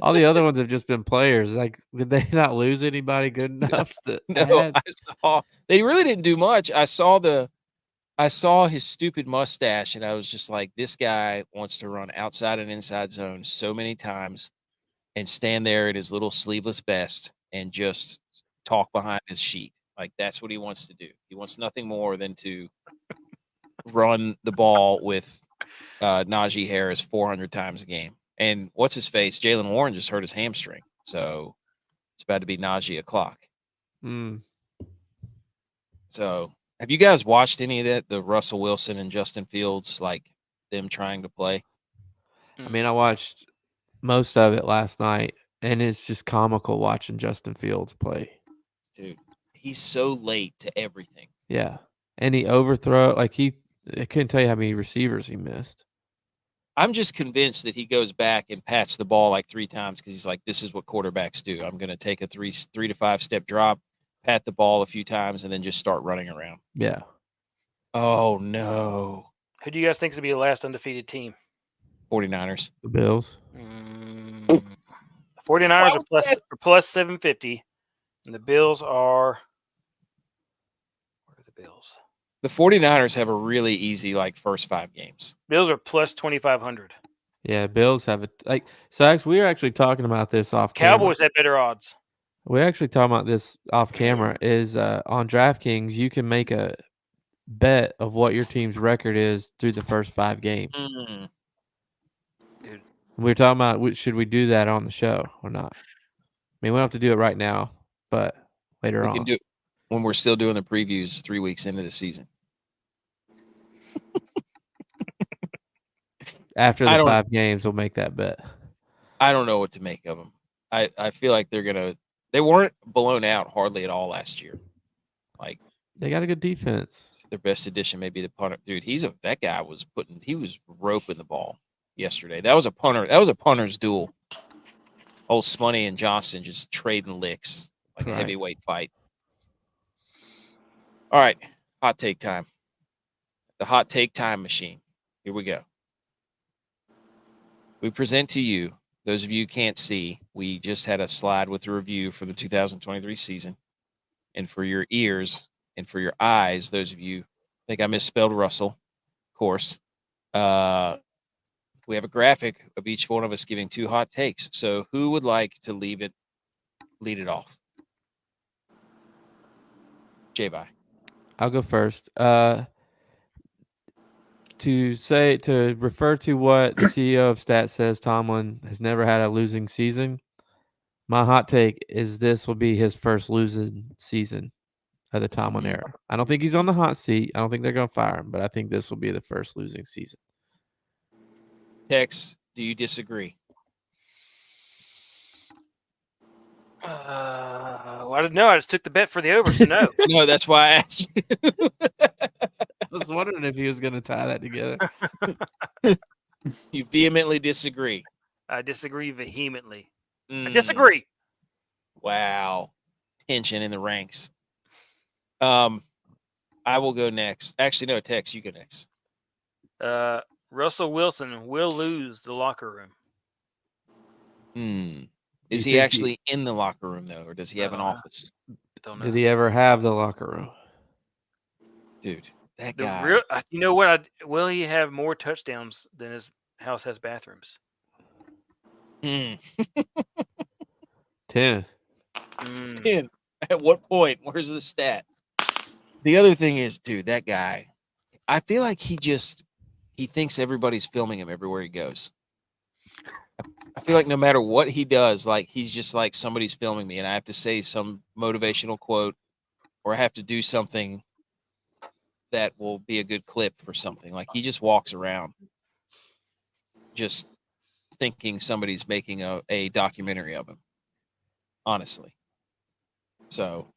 All the other ones have just been players. Like, did they not lose anybody good enough to add? I saw they really didn't do much. I saw his stupid mustache, and I was just like, this guy wants to run outside and inside zone so many times and stand there in his little sleeveless vest and just talk behind his sheet. Like, that's what he wants to do. He wants nothing more than to run the ball with Najee Harris 400 times a game. And what's his face? Jalen Warren just hurt his hamstring. So it's about to be Najee o'clock. So have you guys watched any of that? The Russell Wilson and Justin Fields, like them trying to play? I mean, I watched most of it last night, and it's just comical watching Justin Fields play. Dude, he's so late to everything. Yeah. And he overthrow, I couldn't tell you how many receivers he missed. I'm just convinced that he goes back and pats the ball like 3 times because he's like, this is what quarterbacks do. I'm going to take a 3 to 5 step drop, pat the ball a few times, and then just start running around. Yeah. Oh, no. Who do you guys think is going to be the last undefeated team? 49ers. The Bills. 49ers are plus 750, and the Bills are – where are the Bills? The 49ers have a really easy, first 5 games. Bills are plus 2,500. Yeah, Bills have it. So we were actually talking about this off camera. Cowboys have better odds. We're actually talking about this off camera. Is on DraftKings, you can make a bet of what your team's record is through the first 5 games. Dude. We were talking about should we do that on the show or not? I mean, we don't have to do it right now, but later on. We can do it when we're still doing the previews 3 weeks into the season. After the 5 games, we'll make that bet. I don't know what to make of them. I feel like they weren't blown out hardly at all last year. They got a good defense. Their best addition may be the punter. Dude, that guy was roping the ball yesterday. That was a punter. That was a punter's duel. Old Smoney and Johnson just trading licks a heavyweight fight. All right, hot take time. The hot take time machine. Here we go. We present to you, those of you who can't see, we just had a slide with a review for the 2023 season. And for your ears and for your eyes, those of you, I think I misspelled Russell, of course. We have a graphic of each one of us giving 2 hot takes. So who would like to lead it off? J-Bye. I'll go first. To refer to what the CEO of Stat says, Tomlin has never had a losing season. My hot take is this will be his first losing season of the Tomlin era. I don't think he's on the hot seat. I don't think they're going to fire him, but I think this will be the first losing season. Tex, do you disagree? Well, I didn't know. I just took the bet for the over, so no. No, that's why I asked you. I was wondering if he was going to tie that together. You vehemently disagree. I disagree vehemently. I Mm, disagree. wow. Tension in the ranks. I will go next. Actually, no, Tex, you go next. Russell Wilson will lose the locker room. Is he actually in the locker room, though, or does he have an office? Don't know. Did he ever have the locker room? Dude, that guy. You know what? Will he have more touchdowns than his house has bathrooms? 10. 10. At what point? Where's the stat? The other thing is, dude, that guy, I feel like he thinks everybody's filming him everywhere he goes. I feel like no matter what he does, like he's just like somebody's filming me and I have to say some motivational quote or I have to do something that will be a good clip for something. Like he just walks around just thinking somebody's making a documentary of him. Honestly. So,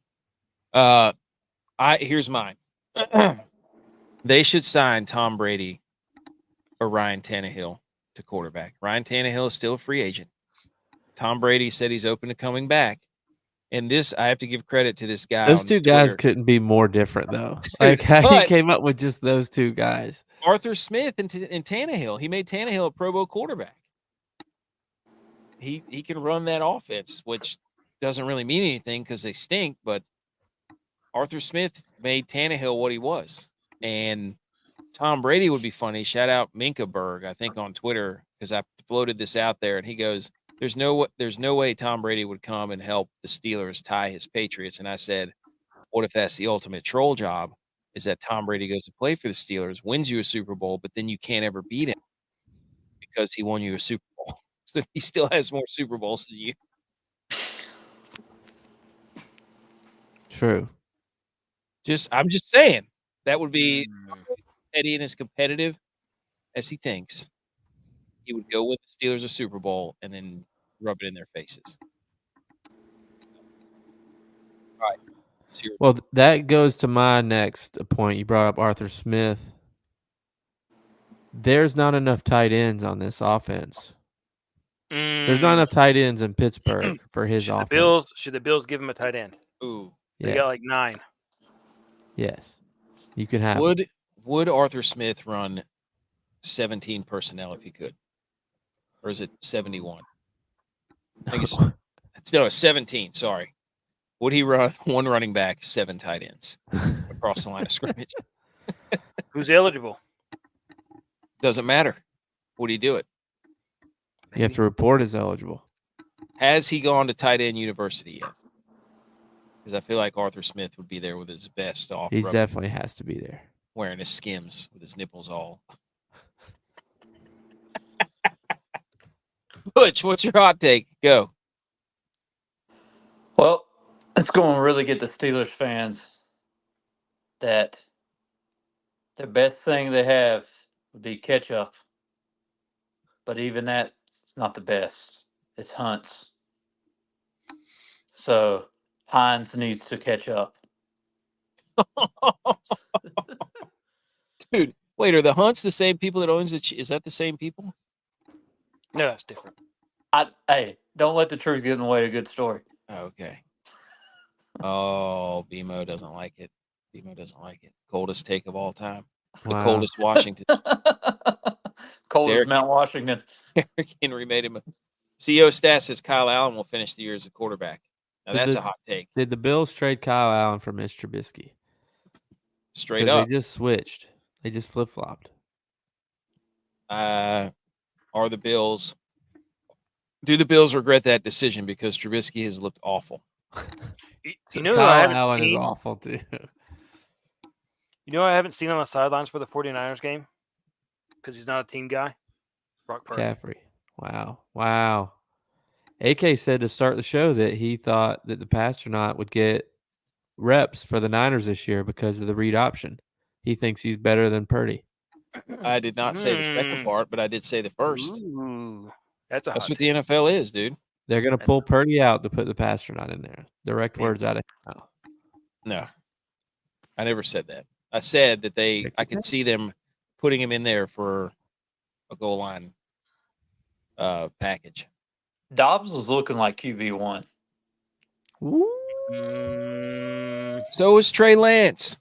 here's mine. They should sign Tom Brady or Ryan Tannehill to quarterback. Ryan Tannehill is still a free agent. Tom Brady said he's open to coming back. And this, I have to give credit to this guy. Those on two Twitter. Guys couldn't be more different, though. Like how he came up with just those two guys. Arthur Smith and Tannehill. He made Tannehill a Pro Bowl quarterback. He can run that offense, which doesn't really mean anything because they stink, but Arthur Smith made Tannehill what he was. And Tom Brady would be funny. Shout out Minka Berg, I think, on Twitter, because I floated this out there, and he goes, there's no way Tom Brady would come and help the Steelers tie his Patriots. And I said, what if that's the ultimate troll job, is that Tom Brady goes to play for the Steelers, wins you a Super Bowl, but then you can't ever beat him because he won you a Super Bowl. So he still has more Super Bowls than you. True. I'm just saying that would be petty and as competitive as he thinks. He would go with the Steelers a Super Bowl and then rub it in their faces. All right. Well, that goes to my next point. You brought up Arthur Smith. There's not enough tight ends on this offense. There's not enough tight ends in Pittsburgh for his offense. Should the Bills give him a tight end? Ooh. They got like 9. Yes. You can have Would Arthur Smith run 17 personnel if he could? Or is it 71? I think it's 17, sorry. Would he run one running back, 7 tight ends across the line of scrimmage? Who's eligible? Doesn't matter. Would he do it? You have to report as eligible. Has he gone to tight end university yet? Because I feel like Arthur Smith would be there with his vest off. He definitely has to be there. Wearing his Skims with his nipples all. Butch, what's your hot take? Go. Well, it's going to really get the Steelers fans that the best thing they have would be ketchup. But even that's not the best. It's Hunt's. So Heinz needs to catch up. Dude, wait, are the Hunts the same people that owns it? Is that the same people? No, that's different. Hey, don't let the truth get in the way of a good story. Okay. Oh, BMO doesn't like it. BMO doesn't like it. Coldest take of all time. Wow. The coldest Washington. Coldest Mount Washington. Derrick Henry made him. CEO stat says Kyle Allen will finish the year as a quarterback. Now that's a hot take. Did the Bills trade Kyle Allen for Mitch Trubisky? Straight up. They just switched. They just flip-flopped. Do the Bills regret that decision because Trubisky has looked awful? You know, Kyle Allen is awful too. You know, I haven't seen on the sidelines for the 49ers game because he's not a team guy. Brock Purdy. McCaffrey. Wow. AK said to start the show that he thought that the Pastronaut would get reps for the Niners this year because of the read option. He thinks he's better than Purdy. I did not say the second part, but I did say the first. Ooh, that's what the NFL is, dude. They're going to pull Purdy out to put the Pasternak in there. Direct words out of his mouth. No, I never said that. I said that I could see them putting him in there for a goal line package. Dobbs was looking like QB1. So was Trey Lance.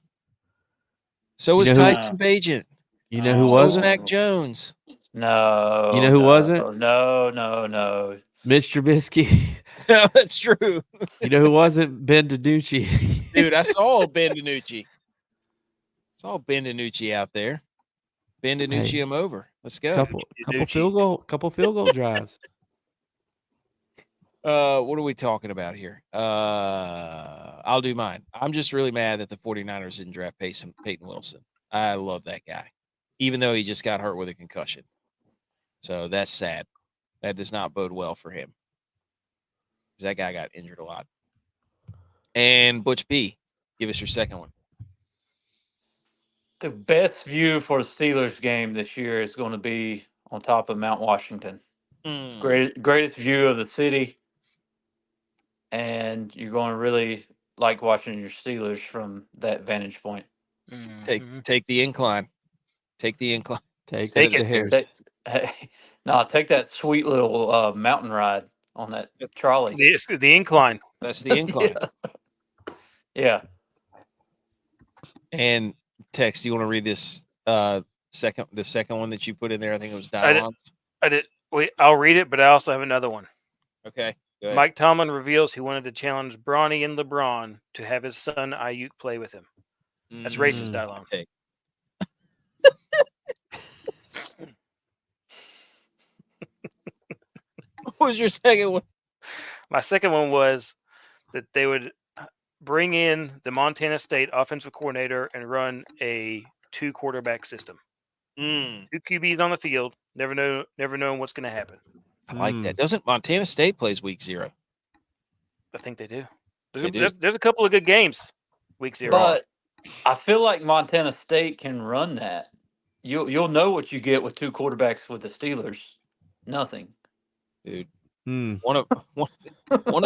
So was Tyson Bagent. You know who so wasn't? was Mac Jones. No. You know who wasn't? No. Mitch Trubisky. No, that's true. You know who wasn't? Ben DiNucci. Dude, I saw Ben DiNucci. Out there. Ben DiNucci him over. Let's go. Couple field goal drives. What are we talking about here? I'll do mine. I'm just really mad that the 49ers didn't draft Peyton Wilson. I love that guy, even though he just got hurt with a concussion. So that's sad. That does not bode well for him. Because that guy got injured a lot. And Butch B, give us your second one. The best view for the Steelers game this year is going to be on top of Mount Washington. Greatest view of the city. And you're going to really like watching your Steelers from that vantage point. Take the incline. Take the incline. Take it. Take that sweet little mountain ride on that trolley. The incline. That's the incline. Yeah. And Tex, do you want to read this the second one that you put in there? I think it was dialogues. I did. Wait, I'll read it, but I also have another one. Okay. Go ahead. Mike Tomlin reveals he wanted to challenge Bronny and LeBron to have his son Ayuk play with him. That's racist dialogue. Okay. What was your second one? My second one was that they would bring in the Montana State offensive coordinator and run a 2-quarterback system. 2 QBs on the field. Never knowing what's going to happen. I like that. Doesn't Montana State plays week 0? I think they do. There's a couple of good games week 0. But I feel like Montana State can run that. You'll know what you get with 2 quarterbacks with the Steelers. Nothing. Dude. One of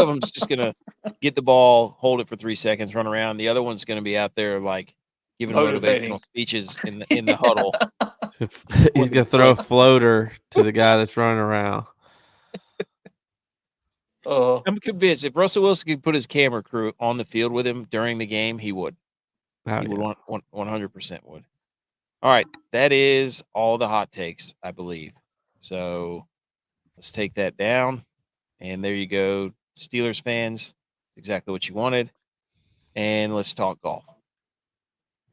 them's just gonna get the ball, hold it for 3 seconds, run around. The other one's gonna be out there like giving motivational speeches in the huddle. He's gonna throw a floater to the guy that's running around. I'm convinced if Russell Wilson could put his camera crew on the field with him during the game, he would. He would 100% would. All right, that is all the hot takes, I believe. So let's take that down. And there you go, Steelers fans. Exactly what you wanted. And let's talk golf.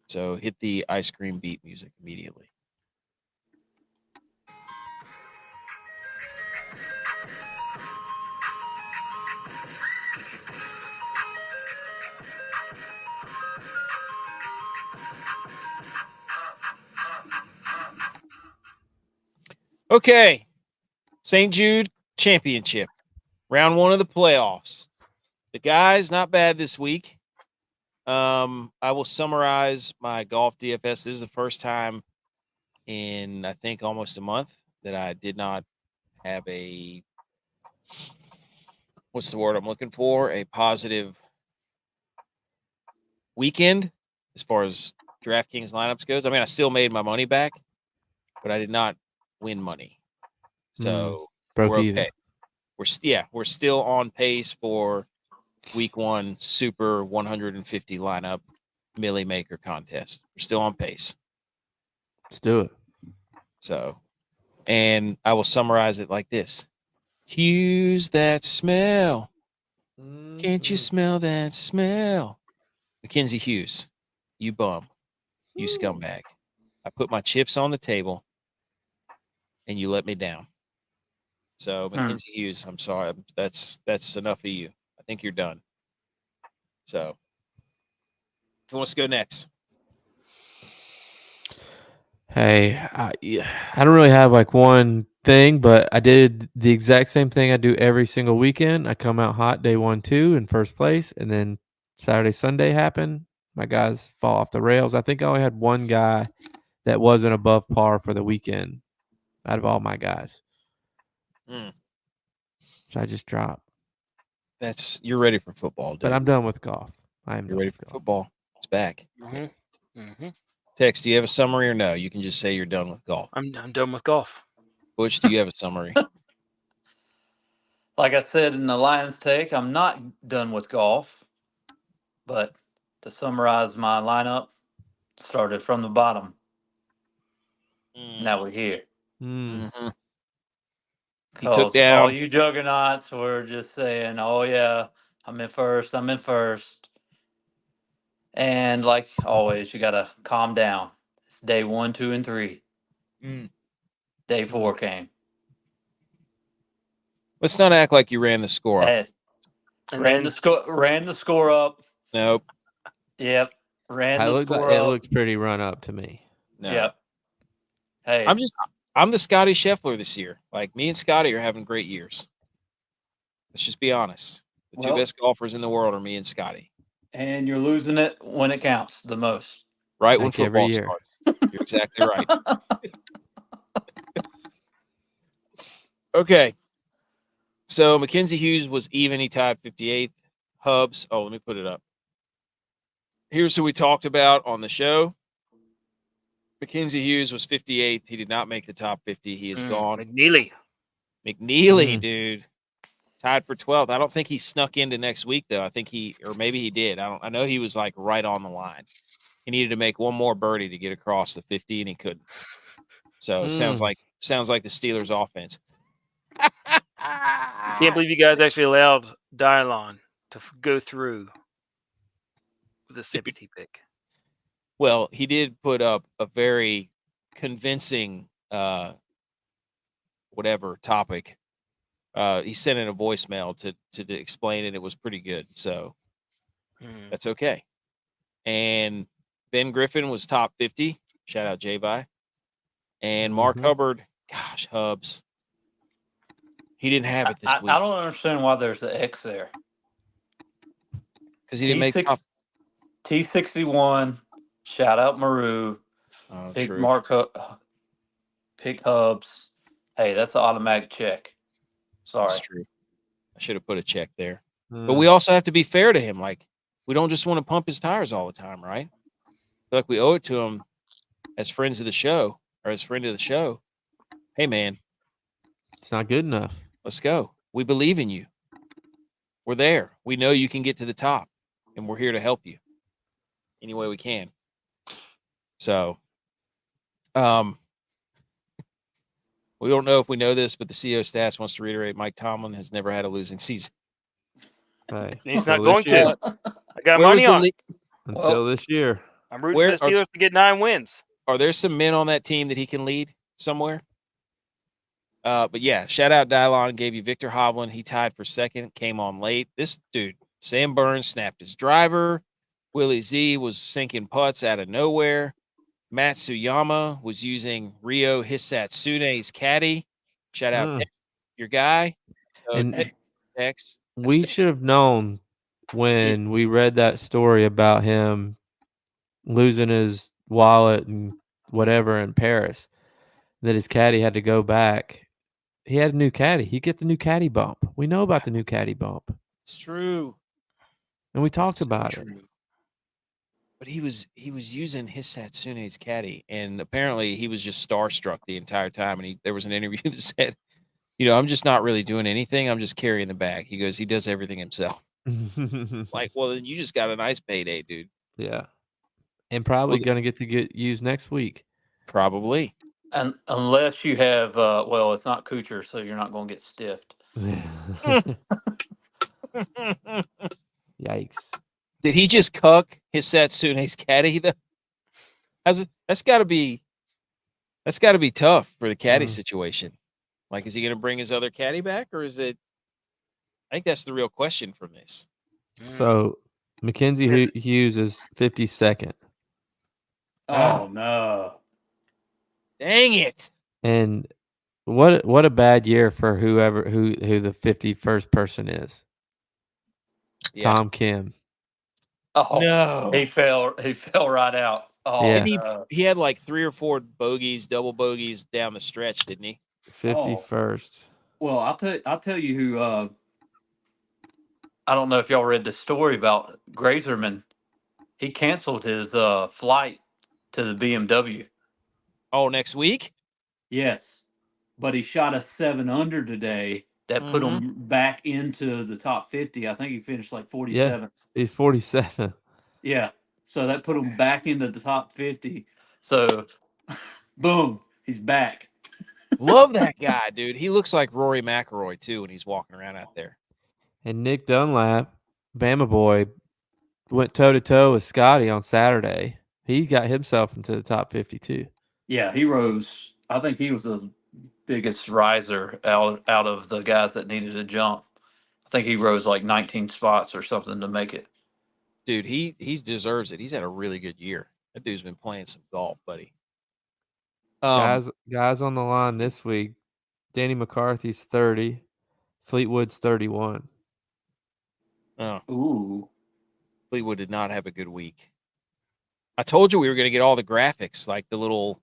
So hit the ice cream beat music immediately. Okay, St. Jude Championship, round 1 of the playoffs. The guys not bad this week. I will summarize my golf DFS. This is the first time in I think almost a month that I did not have a what's the word I'm looking for? A positive weekend as far as DraftKings lineups goes. I mean, I still made my money back, but I did not win money. So we're okay. We're still on pace for week 1 super 150 lineup Millie Maker contest. We're still on pace. Let's do it. So, and I will summarize it like this. Use that smell. Can't you smell that smell? Mackenzie Hughes, you bum. You scumbag. I put my chips on the table and you let me down. So, Mackenzie Hughes, I'm sorry. That's enough of you. I think you're done. So, who wants to go next? Hey, I don't really have like one thing, but I did the exact same thing I do every single weekend. I come out hot day 1, 2 in first place, and then Saturday, Sunday happen. My guys fall off the rails. I think I only had one guy that wasn't above par for the weekend out of all my guys. Should I just drop? You're ready for football, dude. But I'm done with golf. You're ready for football. It's back. Mm-hmm. Tex, do you have a summary or no? You can just say you're done with golf. I'm done with golf. Butch, do you have a summary? Like I said in the Lions take, I'm not done with golf. But to summarize my lineup, started from the bottom. Now we're here. Mm-hmm. He took Because all down. you juggernauts were just saying, oh, yeah, I'm in first. And like always, you got to calm down. It's day 1, 2, and 3. Day 4 came. Let's not act like you ran the score up. Ran the score up. Nope. Yep. Ran the score up. It up. looks pretty run up to me. No. Yep. Hey. I'm the Scotty Scheffler this year. Like, me and Scotty are having great years. Let's just be honest. The two best golfers in the world are me and Scotty. And you're losing it when it counts the most. Right when football starts. You're exactly right. Okay. So Mackenzie Hughes was even. He tied 58th. Hubs. Oh, let me put it up. Here's who we talked about on the show. Mackenzie Hughes was 58th. He did not make the top 50. He is gone. McNeely, dude. Tied for 12th. I don't think he snuck into next week, though. I think maybe he did. I know he was like right on the line. He needed to make one more birdie to get across the 50, and he couldn't. So it sounds like the Steelers offense. Can't believe you guys actually allowed Dylon to go through with a sympathy pick. Well, he did put up a very convincing whatever topic. He sent in a voicemail to explain it. It was pretty good. So that's okay. And Ben Griffin was top 50. Shout out J-Vi. And Mark Hubbard, gosh, Hubs. He didn't have it this week. I don't understand why there's the X there. Because he didn't make top. T61. Shout out Maru. Pick True. Pick Hubs. Hey, that's the automatic check. Sorry. That's true. I should have put a check there. But we also have to be fair to him. Like, we don't just want to pump his tires all the time, right? I feel like we owe it to him as friends of the show, or as friend of the show. Hey, man. It's not good enough. Let's go. We believe in you. We're there. We know you can get to the top, and we're here to help you any way we can. So, we don't know if we know this, but the CEO Stats wants to reiterate Mike Tomlin has never had a losing season. Hey, he's not going to. I got money on it. Until this year. I'm rooting for the Steelers to get 9 wins. Are there some men on that team that he can lead somewhere? But yeah, shout out Dylon, gave you Victor Hovland. He tied for second, came on late. This dude, Sam Burns, snapped his driver. Willie Z was sinking putts out of nowhere. Matsuyama was using Ryo Hisatsune's caddy. Shout out your guy. So, and Tex. We should have known when we read that story about him losing his wallet and whatever in Paris that his caddy had to go back. He had a new caddy. He gets the new caddy bump. We know about the new caddy bump. It's true. And we talked about it. But he was using Hisatsune's caddy, and apparently he was just starstruck the entire time. And there was an interview that said, I'm just not really doing anything. I'm just carrying the bag. He goes, he does everything himself. Like, well, then you just got a nice payday, dude. Yeah. And probably going to get used next week. Probably. And unless you have, it's not Kuchar, so you're not going to get stiffed. Yikes. Did he just cuck Hisatsune's caddy, though? That's got to be tough for the caddy situation. Like, is he going to bring his other caddy back, or is it? I think that's the real question from this. So, Mackenzie Hughes is 52nd. Oh no! Dang it! And what a bad year for who the 51st person is. Yeah. Tom Kim. Oh no! He fell right out. Oh, yeah. He had like 3 or 4 bogeys, double bogeys down the stretch, didn't he? 51st. Well, I'll tell you who. I don't know if y'all read the story about Grazerman. He canceled his flight to the BMW. Oh, next week? Yes, but he shot a 7 under today. That put him back into the top 50. I think he finished like 47th. Yeah, he's 47. Yeah, so that put him back into the top 50. So, boom, he's back. Love that guy, dude. He looks like Rory McIlroy too when he's walking around out there. And Nick Dunlap, Bama boy, went toe-to-toe with Scotty on Saturday. He got himself into the top 52. Yeah, he rose. I think he was the biggest riser out of the guys that needed to jump. I think he rose like 19 spots or something to make it. Dude, he deserves it. He's had a really good year. That dude's been playing some golf, buddy. Guys on the line this week. Danny McCarthy's 30. Fleetwood's 31. Oh, Ooh. Fleetwood did not have a good week. I told you we were going to get all the graphics, like the little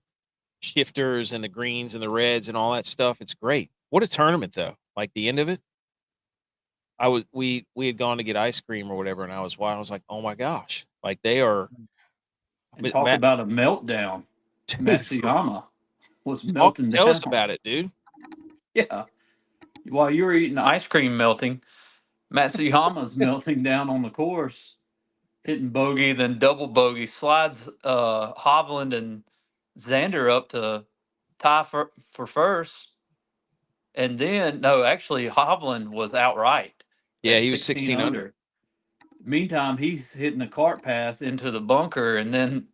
shifters and the greens and the reds and all that stuff. It's great. What a tournament, though. Like the end of it, we had gone to get ice cream or whatever, and I was like, oh my gosh, like they are. And talk about a meltdown. Dude, Matsuyama was melting down. Tell us about it, dude. Yeah. While you were eating ice cream melting, Matsuyama's melting down on the course, hitting bogey, then double bogey, slides Hovland and Xander up to tie for first. And then, no, actually, Hovland was outright. Yeah, he was 16 under. Meantime, he's hitting the cart path into the bunker and then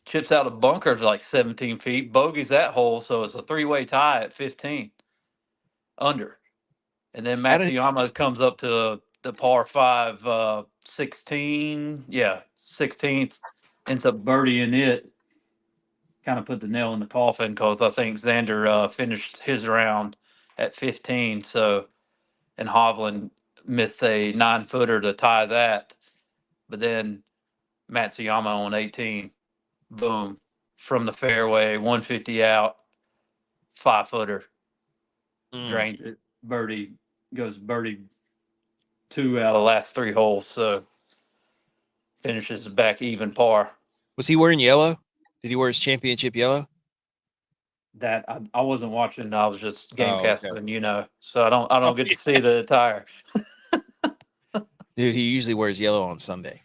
chips out a bunker to like 17 feet, bogeys that hole, so it's a three-way tie at 15 under. And then Matsuyama comes up to the par 5, 16. Yeah, 16th, ends up birdieing it. Kind of put the nail in the coffin because I think Xander finished his round at 15. So, and Hovland missed a 9-footer to tie that. But then Matsuyama on 18, boom, from the fairway, 150 out, 5-footer, drains it, birdie, goes birdie 2 out of the last 3 holes. So finishes back even par. Was he wearing yellow? Did he wear his championship yellow? That I wasn't watching. I was just game casting, so I don't get to see the attire. Dude, he usually wears yellow on Sunday.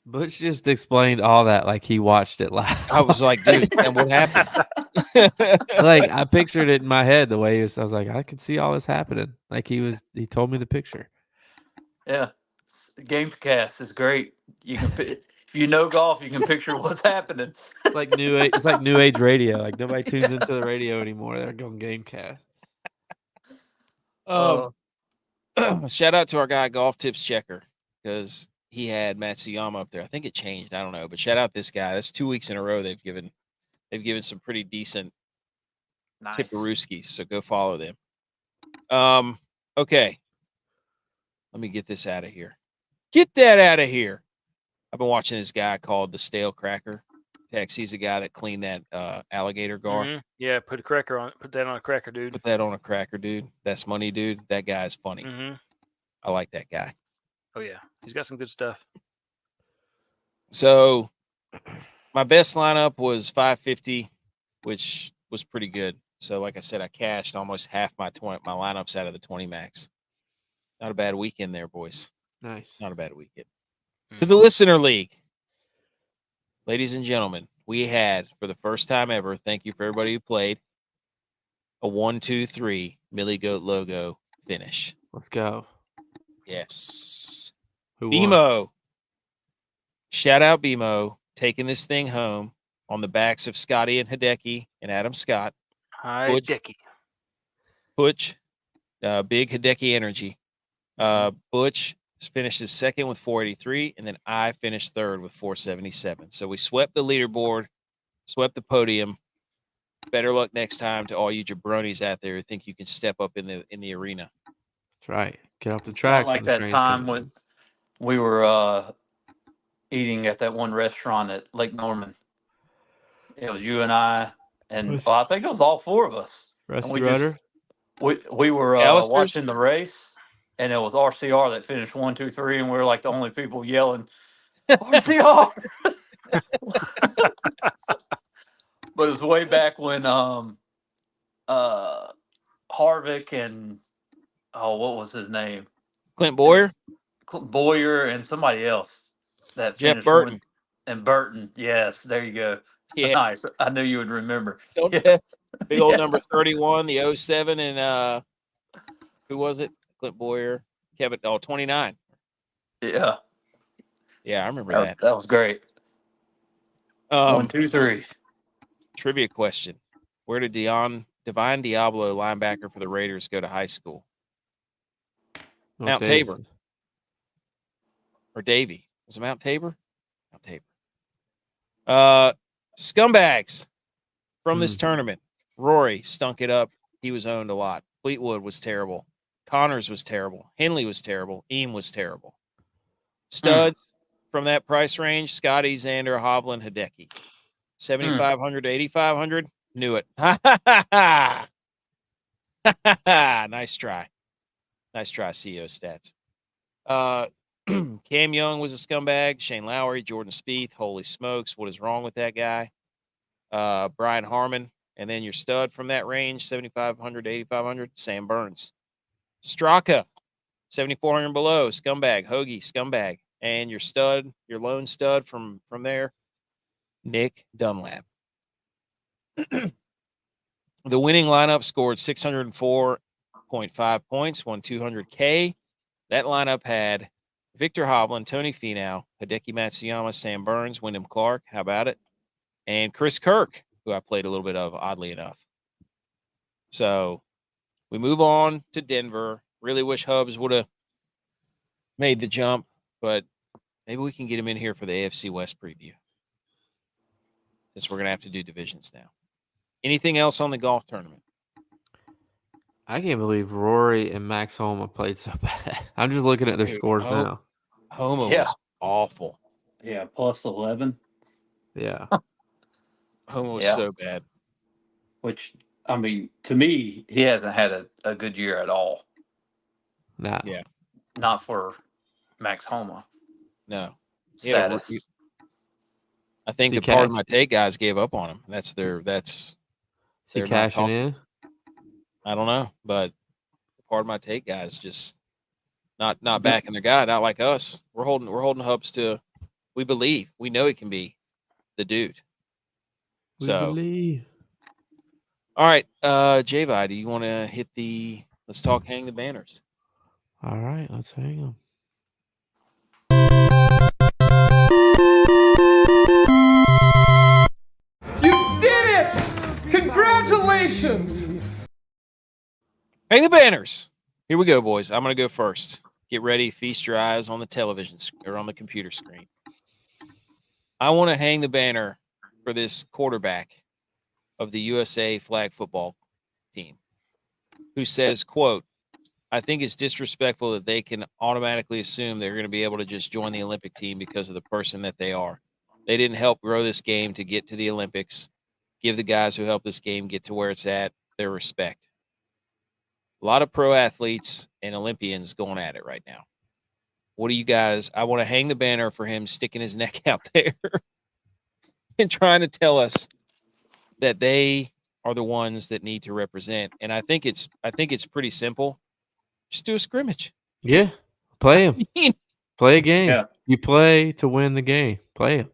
Butch just explained all that like he watched it live. I was like, dude, and what happened? Like I pictured it in my head the way he was. I was like, I could see all this happening. Like he told me the picture. Yeah, game cast is great. You can if you know golf, you can picture what's happening. It's like new age. It's like new age radio. Like nobody tunes into the radio anymore. They're going game cast. Shout out to our guy Golf Tips Checker because he had Matsuyama up there. I think it changed. I don't know, but shout out this guy. That's 2 weeks in a row they've given some pretty decent tipperooskies. So go follow them. Okay. Let me get this out of here. Get that out of here. I've been watching this guy called the Stale Cracker. Tex, he's the guy that cleaned that alligator gar. Yeah, put that on a cracker, dude. Put that on a cracker, dude. That's money, dude. That guy's funny. I like that guy. Oh, yeah. He's got some good stuff. So my best lineup was 550, which was pretty good. So like I said, I cashed almost half my lineups out of the 20 max. Not a bad weekend there, boys. Nice. Not a bad weekend. To the Listener League. Ladies and gentlemen, we had, for the first time ever, thank you for everybody who played, a 1-2-3 Millie Goat logo finish. Let's go. Yes. Who BMO. won? Shout out BMO, taking this thing home on the backs of Scotty and Hideki and Adam Scott. Hi, Hideki. Butch, big Hideki energy. Butch finishes second with 483, and then I finished third with 477. So we swept the leaderboard, swept the podium. Better luck next time to all you jabronis out there who think you can step up in the arena. That's right. Get off the track. Like that time when we were eating at that one restaurant at Lake Norman. It was you and I, and I think it was all 4 of us. Rusty Rudder? We were Alistairs? watching the race, and it was RCR that finished 1, 2, 3, and we were like the only people yelling, RCR. But it was way back when Harvick and what was his name? Clint Boyer, Boyer and somebody else that Jeff finished Burton. and Burton. Yes, there you go. Yeah. Nice. I knew you would remember. Don't Yeah. Big old number 31, the 07, and who was it? Clint Boyer, Kevin. 29. Yeah. Yeah, I remember that. That was great. 1, 2, 3. Trivia question: where did Divine Diablo, linebacker for the Raiders, go to high school? Mount Tabor. Or Davie. Was it Mount Tabor? Mount Tabor. Scumbags from this tournament. Rory stunk it up. He was owned a lot. Fleetwood was terrible. Connors was terrible. Henley was terrible. Eam was terrible. Studs from that price range: Scotty, Xander, Hovland, Hideki. 7,500 to 8,500. Knew it. Nice try. Nice try, CEO stats. Cam Young was a scumbag. Shane Lowry, Jordan Spieth. Holy smokes, what is wrong with that guy? Brian Harmon. And then your stud from that range, 7,500 to 8,500, Sam Burns. Straka, 7,400 below, scumbag. Hoagie, scumbag. And your stud, your lone stud from there, Nick Dunlap. The winning lineup scored 604.5 points, won $200K. That lineup had Victor Hovland, Tony Finau, Hideki Matsuyama, Sam Burns, Wyndham Clark. How about it? And Chris Kirk, who I played a little bit of, oddly enough. So we move on to Denver. Really wish Hubs would have made the jump, but maybe we can get him in here for the AFC West preview, since we're going to have to do divisions now. Anything else on the golf tournament? I can't believe Rory and Max Homa played so bad. I'm just looking at their scores now. Homa was awful. Yeah, plus 11. Yeah. Homa was so bad. Which, I mean, to me, he hasn't had a good year at all. Nah. Yeah. Not for Max Homa. No. Status. I think the part of my take guys gave up on him. That's Is he cashing in? I don't know, but part of my take guys just not backing their guy, not like us. We're holding Hubs to, we believe, we know he can be the dude. We believe. All right, J-Vi, do you want to hit let's talk hang the banners? All right, let's hang them. You did it! Congratulations! Hang the banners. Here we go, boys. I'm going to go first. Get ready. Feast your eyes on the television or on the computer screen. I want to hang the banner for this quarterback of the USA flag football team who says, quote, I think it's disrespectful that they can automatically assume they're going to be able to just join the Olympic team because of the person that they are. They didn't help grow this game to get to the Olympics. Give the guys who helped this game get to where it's at their respect. A lot of pro athletes and Olympians going at it right now. What do you guys? I want to hang the banner for him sticking his neck out there and trying to tell us that they are the ones that need to represent. And I think it's pretty simple. Just do a scrimmage. Yeah, play him. Play a game. Yeah. You play to win the game. Play him.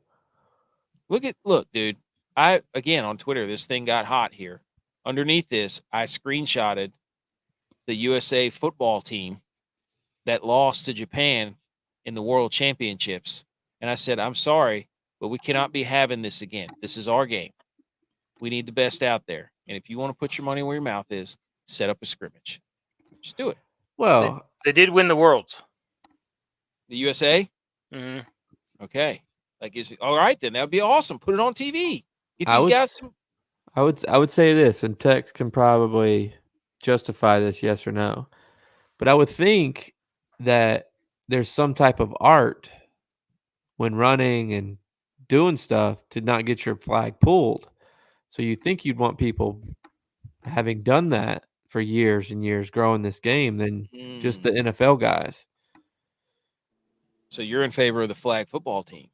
Look, dude. Again on Twitter, this thing got hot here. Underneath this, I screenshotted the USA football team that lost to Japan in the World Championships. And I said, I'm sorry, but we cannot be having this again. This is our game. We need the best out there. And if you want to put your money where your mouth is, set up a scrimmage. Just do it. Well, they did win the Worlds. The USA? Mm-hmm. Okay. That gives me, all right, then. That would be awesome. Put it on TV. Get these guys some. I would say this, and Tex can probably justify this, yes or no. But I would think that there's some type of art when running and doing stuff to not get your flag pulled. So you think you'd want people having done that for years and years growing this game than just the NFL guys. So you're in favor of the flag football team?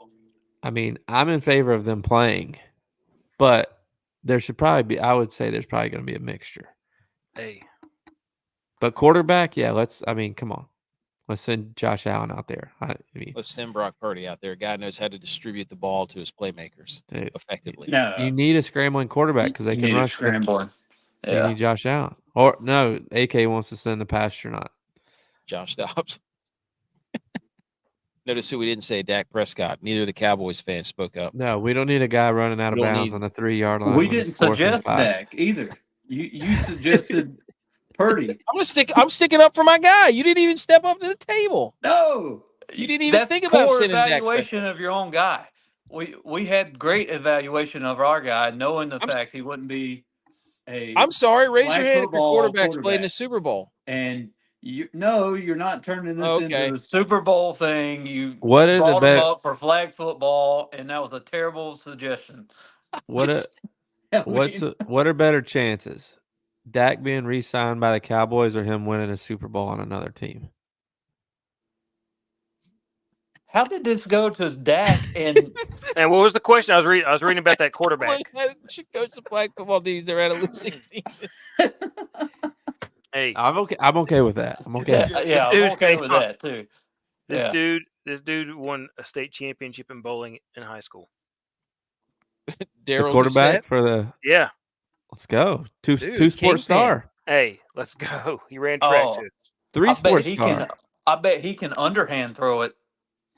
I mean, I'm in favor of them playing, but there should probably be. I would say there's probably going to be a mixture. Hey, but quarterback, yeah. Come on. Let's send Josh Allen out there. Let's send Brock Purdy out there. A guy knows how to distribute the ball to his playmakers effectively. No, you need a scrambling quarterback because they can rush. Scrambling. So you need Josh Allen. Or no, AK wants to send the pastronaut. Josh Dobbs. Notice who we didn't say, Dak Prescott. Neither of the Cowboys fans spoke up. No, we don't need a guy running out of bounds on the 3-yard line. We didn't suggest Dak either. You suggested Purdy. I'm sticking up for my guy. You didn't even step up to the table. No, you didn't even think about sending Dak. Evaluation of your own guy. We had great evaluation of our guy, knowing the fact he wouldn't be a. I'm sorry. Raise your hand if your quarterback's played in the Super Bowl. And you're not turning this into the Super Bowl thing. You brought him up for flag football, and that was a terrible suggestion. What are better chances? Dak being re-signed by the Cowboys or him winning a Super Bowl on another team? How did this go to Dak and what was the question? I was reading about that quarterback. Should coach the flag football teams. They're at a losing season. Hey, I'm okay with that. I'm okay. I'm okay with that too. This dude won a state championship in bowling in high school. Daryl quarterback for the Let's go. Two sports star. Hey, let's go. He ran track too. 3 sports star. I bet he can underhand throw it,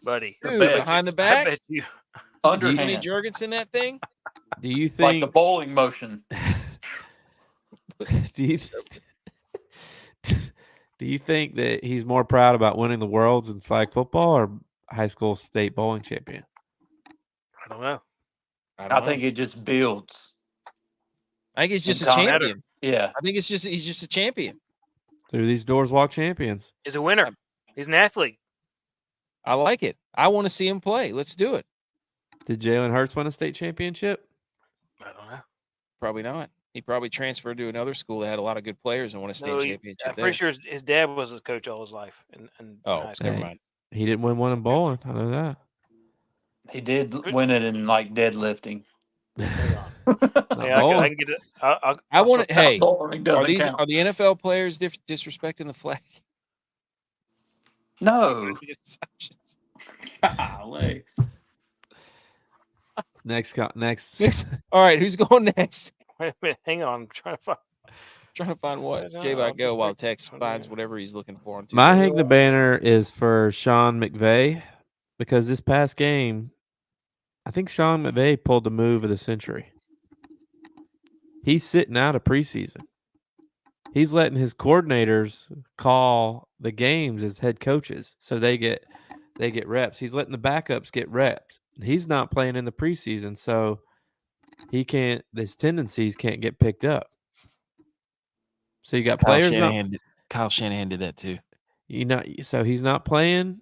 buddy. Dude, behind the back. I bet you. Underhand Jurgensen that thing. Do you think like the bowling motion? Do you think that he's more proud about winning the Worlds in flag football or high school state bowling champion? I don't know. I think it just builds. I think he's just a champion. Yeah. I think he's just a champion. Through these doors walk champions. He's a winner. He's an athlete. I like it. I want to see him play. Let's do it. Did Jalen Hurts win a state championship? I don't know. Probably not. He probably transferred to another school that had a lot of good players and won a state championship. I'm pretty sure his dad was his coach all his life. In high school. Never mind. He didn't win one in bowling. I know that. He did win it in like deadlifting. I can get it. I want it. Hey, are the NFL players disrespecting the flag? No. Next. All right, who's going next? Wait a minute. Hang on. I'm trying to find what? J-Bot go while Tex finds whatever he's looking for. My hang the banner is for Sean McVay because this past game, I think Sean McVay pulled the move of the century. He's sitting out of preseason. He's letting his coordinators call the games as head coaches, so they get reps. He's letting the backups get reps. He's not playing in the preseason, so his tendencies can't get picked up. So you got players. Kyle Shanahan did that too. So he's not playing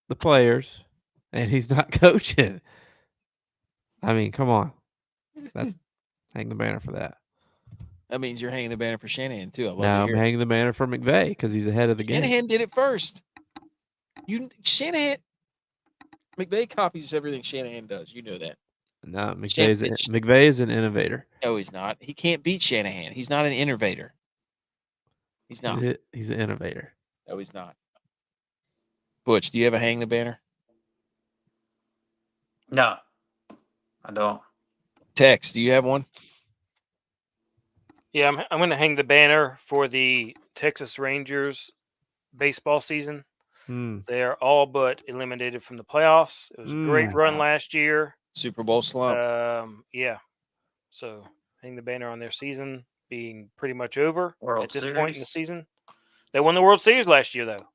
the players, and he's not coaching. I mean, come on. That's hang the banner for that. That means you're hanging the banner for Shanahan too. I'm hanging the banner for McVay because he's ahead of the game. Shanahan did it first. McVay copies everything Shanahan does. You know that. No, McVay is an innovator. No, he's not. He can't beat Shanahan. He's not an innovator. He's not. He's an innovator. No, he's not. Butch, do you have a hang the banner? No, I don't. Tex, do you have one? Yeah, I'm going to hang the banner for the Texas Rangers baseball season. They are all but eliminated from the playoffs. It was a great run last year. Super Bowl slump. Yeah. So hang the banner on their season being pretty much over World at this Series. point in the season. They won the World Series last year, though.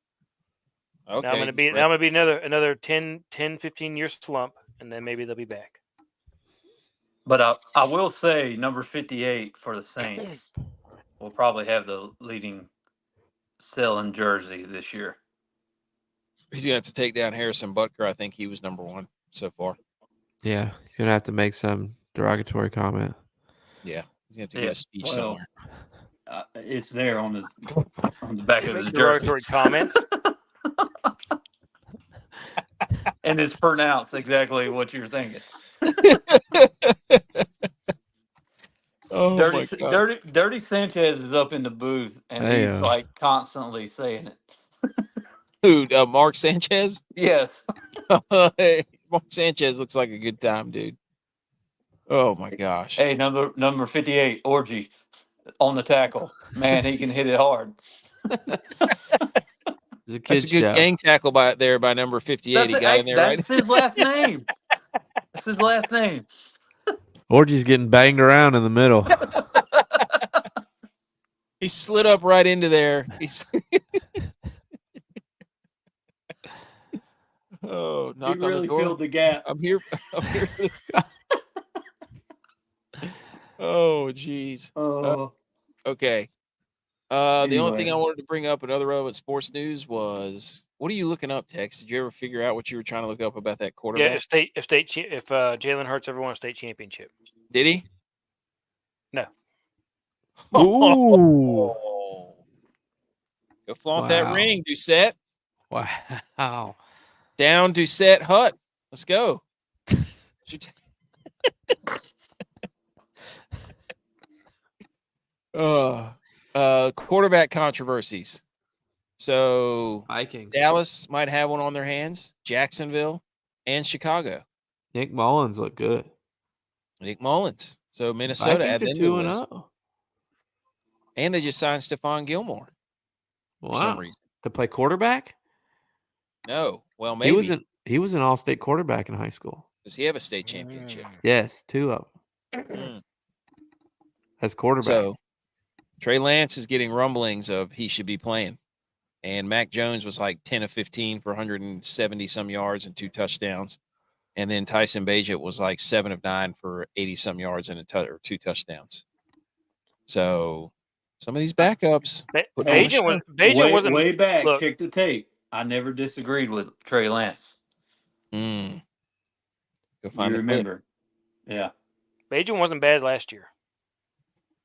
Okay. Now I'm going to be another 10, 15 year slump, and then maybe they'll be back. But I will say number 58 for the Saints will probably have the leading selling jersey this year. He's going to have to take down Harrison Butker. I think he was number 1 so far. Yeah, he's going to have to make some derogatory comment. Yeah, he's going to have to give a speech somewhere. It's there on the back of his jersey. Derogatory comments. And it's pronounced exactly what you're thinking. Oh my God. Dirty Sanchez is up in the booth, and he's like constantly saying it. Who? Mark Sanchez? Yes. Mark Sanchez looks like a good time, dude. Oh my gosh. Hey, number 58, Orgy, on the tackle. Man, he can hit it hard. That's a good gang tackle by number 58. He got in there right. That's his last name. That's his last name. Orgy's getting banged around in the middle. He slid up right into there. Oh, knock he really on the door. filled the gap. I'm here. Oh, geez. Okay. The only thing I wanted to bring up in other relevant sports news was, what are you looking up, Tex? Did you ever figure out what you were trying to look up about that quarterback? Yeah, if Jalen Hurts ever won a state championship. Did he? No. Ooh. Go flaunt that ring, Doucette. Wow. Down Doucette Hut. Let's go. Quarterback controversies. So Vikings. Dallas might have one on their hands. Jacksonville and Chicago. Nick Mullins looked good. Nick Mullins. So Minnesota Vikings add them are to the list. 2-0. And they just signed Stephon Gilmore for some reason. To play quarterback? No. Well, maybe. He was an all-state quarterback in high school. Does he have a state championship? Yes, 2 of them. As quarterback. So Trey Lance is getting rumblings of he should be playing. And Mac Jones was like 10 of 15 for 170-some yards and 2 touchdowns. And then Tyson Bagent was like 7 of 9 for 80-some yards and 2 touchdowns. So some of these backups. Bagent wasn't way back. Check the tape. I never disagreed with Trey Lance. Go find you remember? Clip. Yeah. Bagent wasn't bad last year.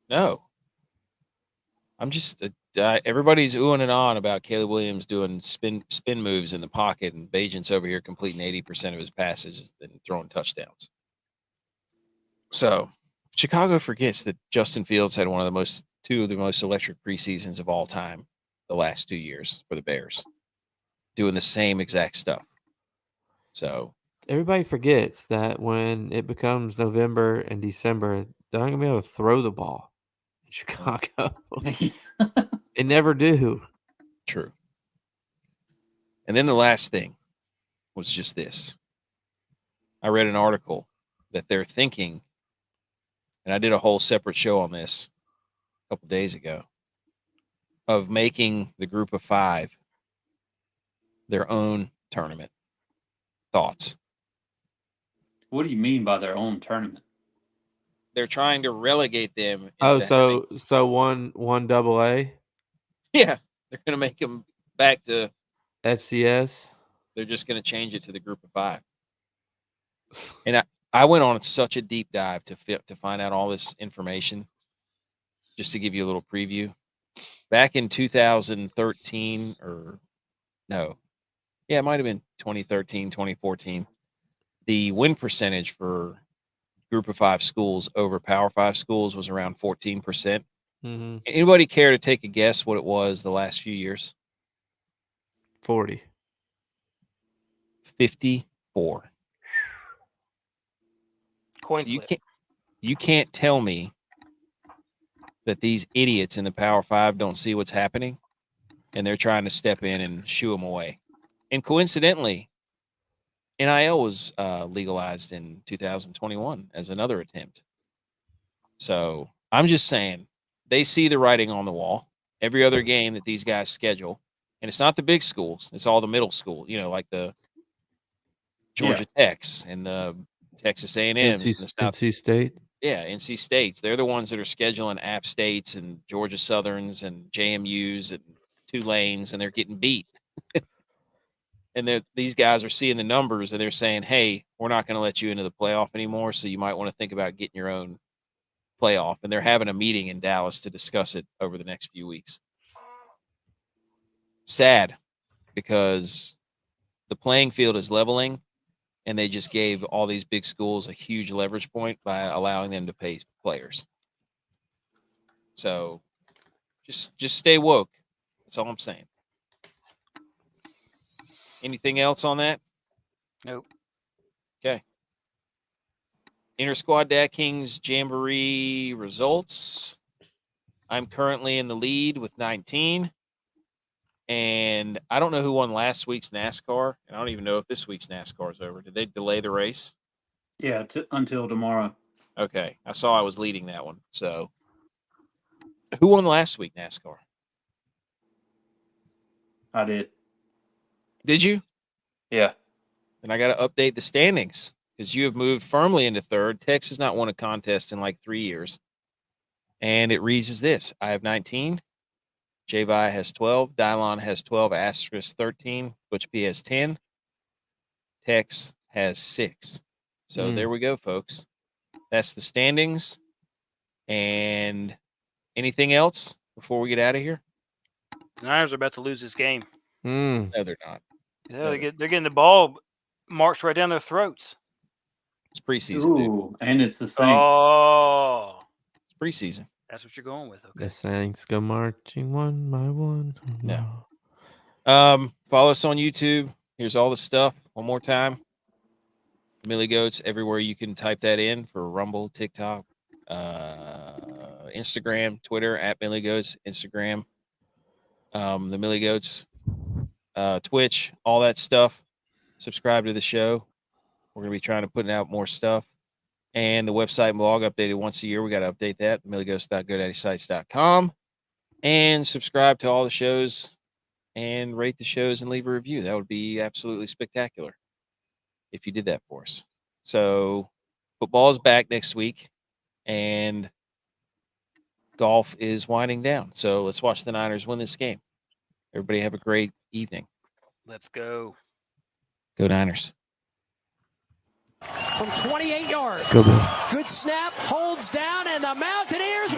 No. I'm just everybody's oohing and on about Caleb Williams doing spin moves in the pocket, and Bagent's over here completing 80% of his passes and throwing touchdowns. So Chicago forgets that Justin Fields had two of the most electric preseasons of all time the last 2 years for the Bears, doing the same exact stuff. So everybody forgets that when it becomes November and December, they're not going to be able to throw the ball in Chicago. They never do. True. And then the last thing was just this. I read an article that they're thinking, and I did a whole separate show on this a couple days ago, of making the group of 5 their own tournament. Thoughts? What do you mean by their own tournament? They're trying to relegate them. So one double A? Yeah, they're going to make them back to FCS. They're just going to change it to the group of 5. And I went on such a deep dive to find out all this information, just to give you a little preview. Back in 2013, it might have been 2013, 2014. The win percentage for group of 5 schools over Power 5 schools was around 14%. Mm-hmm. Anybody care to take a guess what it was the last few years? 40. 54. Coin flip. You can't tell me that these idiots in the Power 5 don't see what's happening, and they're trying to step in and shoo them away. And coincidentally, NIL was legalized in 2021 as another attempt. So I'm just saying, they see the writing on the wall. Every other game that these guys schedule, and it's not the big schools, it's all the middle school, like the Georgia Techs and the Texas A&M, NC State. Yeah, NC States. They're the ones that are scheduling App States and Georgia Southerns and JMUs and Tulanes, and they're getting beat. And these guys are seeing the numbers, and they're saying, hey, we're not going to let you into the playoff anymore, so you might want to think about getting your own playoff, and they're having a meeting in Dallas to discuss it over the next few weeks. Sad, because the playing field is leveling, and they just gave all these big schools a huge leverage point by allowing them to pay players. So just stay woke. That's all I'm saying. Anything else on that? Nope. Okay. Inter-squad DraftKings Jamboree results. I'm currently in the lead with 19. And I don't know who won last week's NASCAR. And I don't even know if this week's NASCAR is over. Did they delay the race? Yeah, until tomorrow. Okay. I saw I was leading that one. So who won last week NASCAR? I did. Did you? Yeah. And I got to update the standings because you have moved firmly into third. Tex has not won a contest in like 3 years. And it reads as this. I have 19. J.Vi has 12. Dylon has 12, asterisk 13. Butch P has 10. Tex has 6. So there we go, folks. That's the standings. And anything else before we get out of here? The Niners are about to lose this game. No, they're not. Yeah, they're getting the ball marched right down their throats. It's preseason, Ooh, and it's the Saints. Oh, it's preseason. that's what you're going with. Okay. The Saints go marching one by one. No. Follow us on YouTube. Here's all the stuff. One more time. Millie Goats, everywhere you can type that in for Rumble, TikTok, Instagram, Twitter, at Millie Goats, Instagram, the Millie Goats, Twitch, all that stuff. Subscribe to the show. We're going to be trying to put out more stuff. And the website and blog updated once a year. We got to update that. milliegoats.godaddysites.com. And subscribe to all the shows and rate the shows and leave a review. That would be absolutely spectacular if you did that for us. So football is back next week, and golf is winding down. So let's watch the Niners win this game. Everybody have a great evening. Let's go. Go Niners. From 28 yards. Go Bills. Good snap, holds down, and the Mountaineers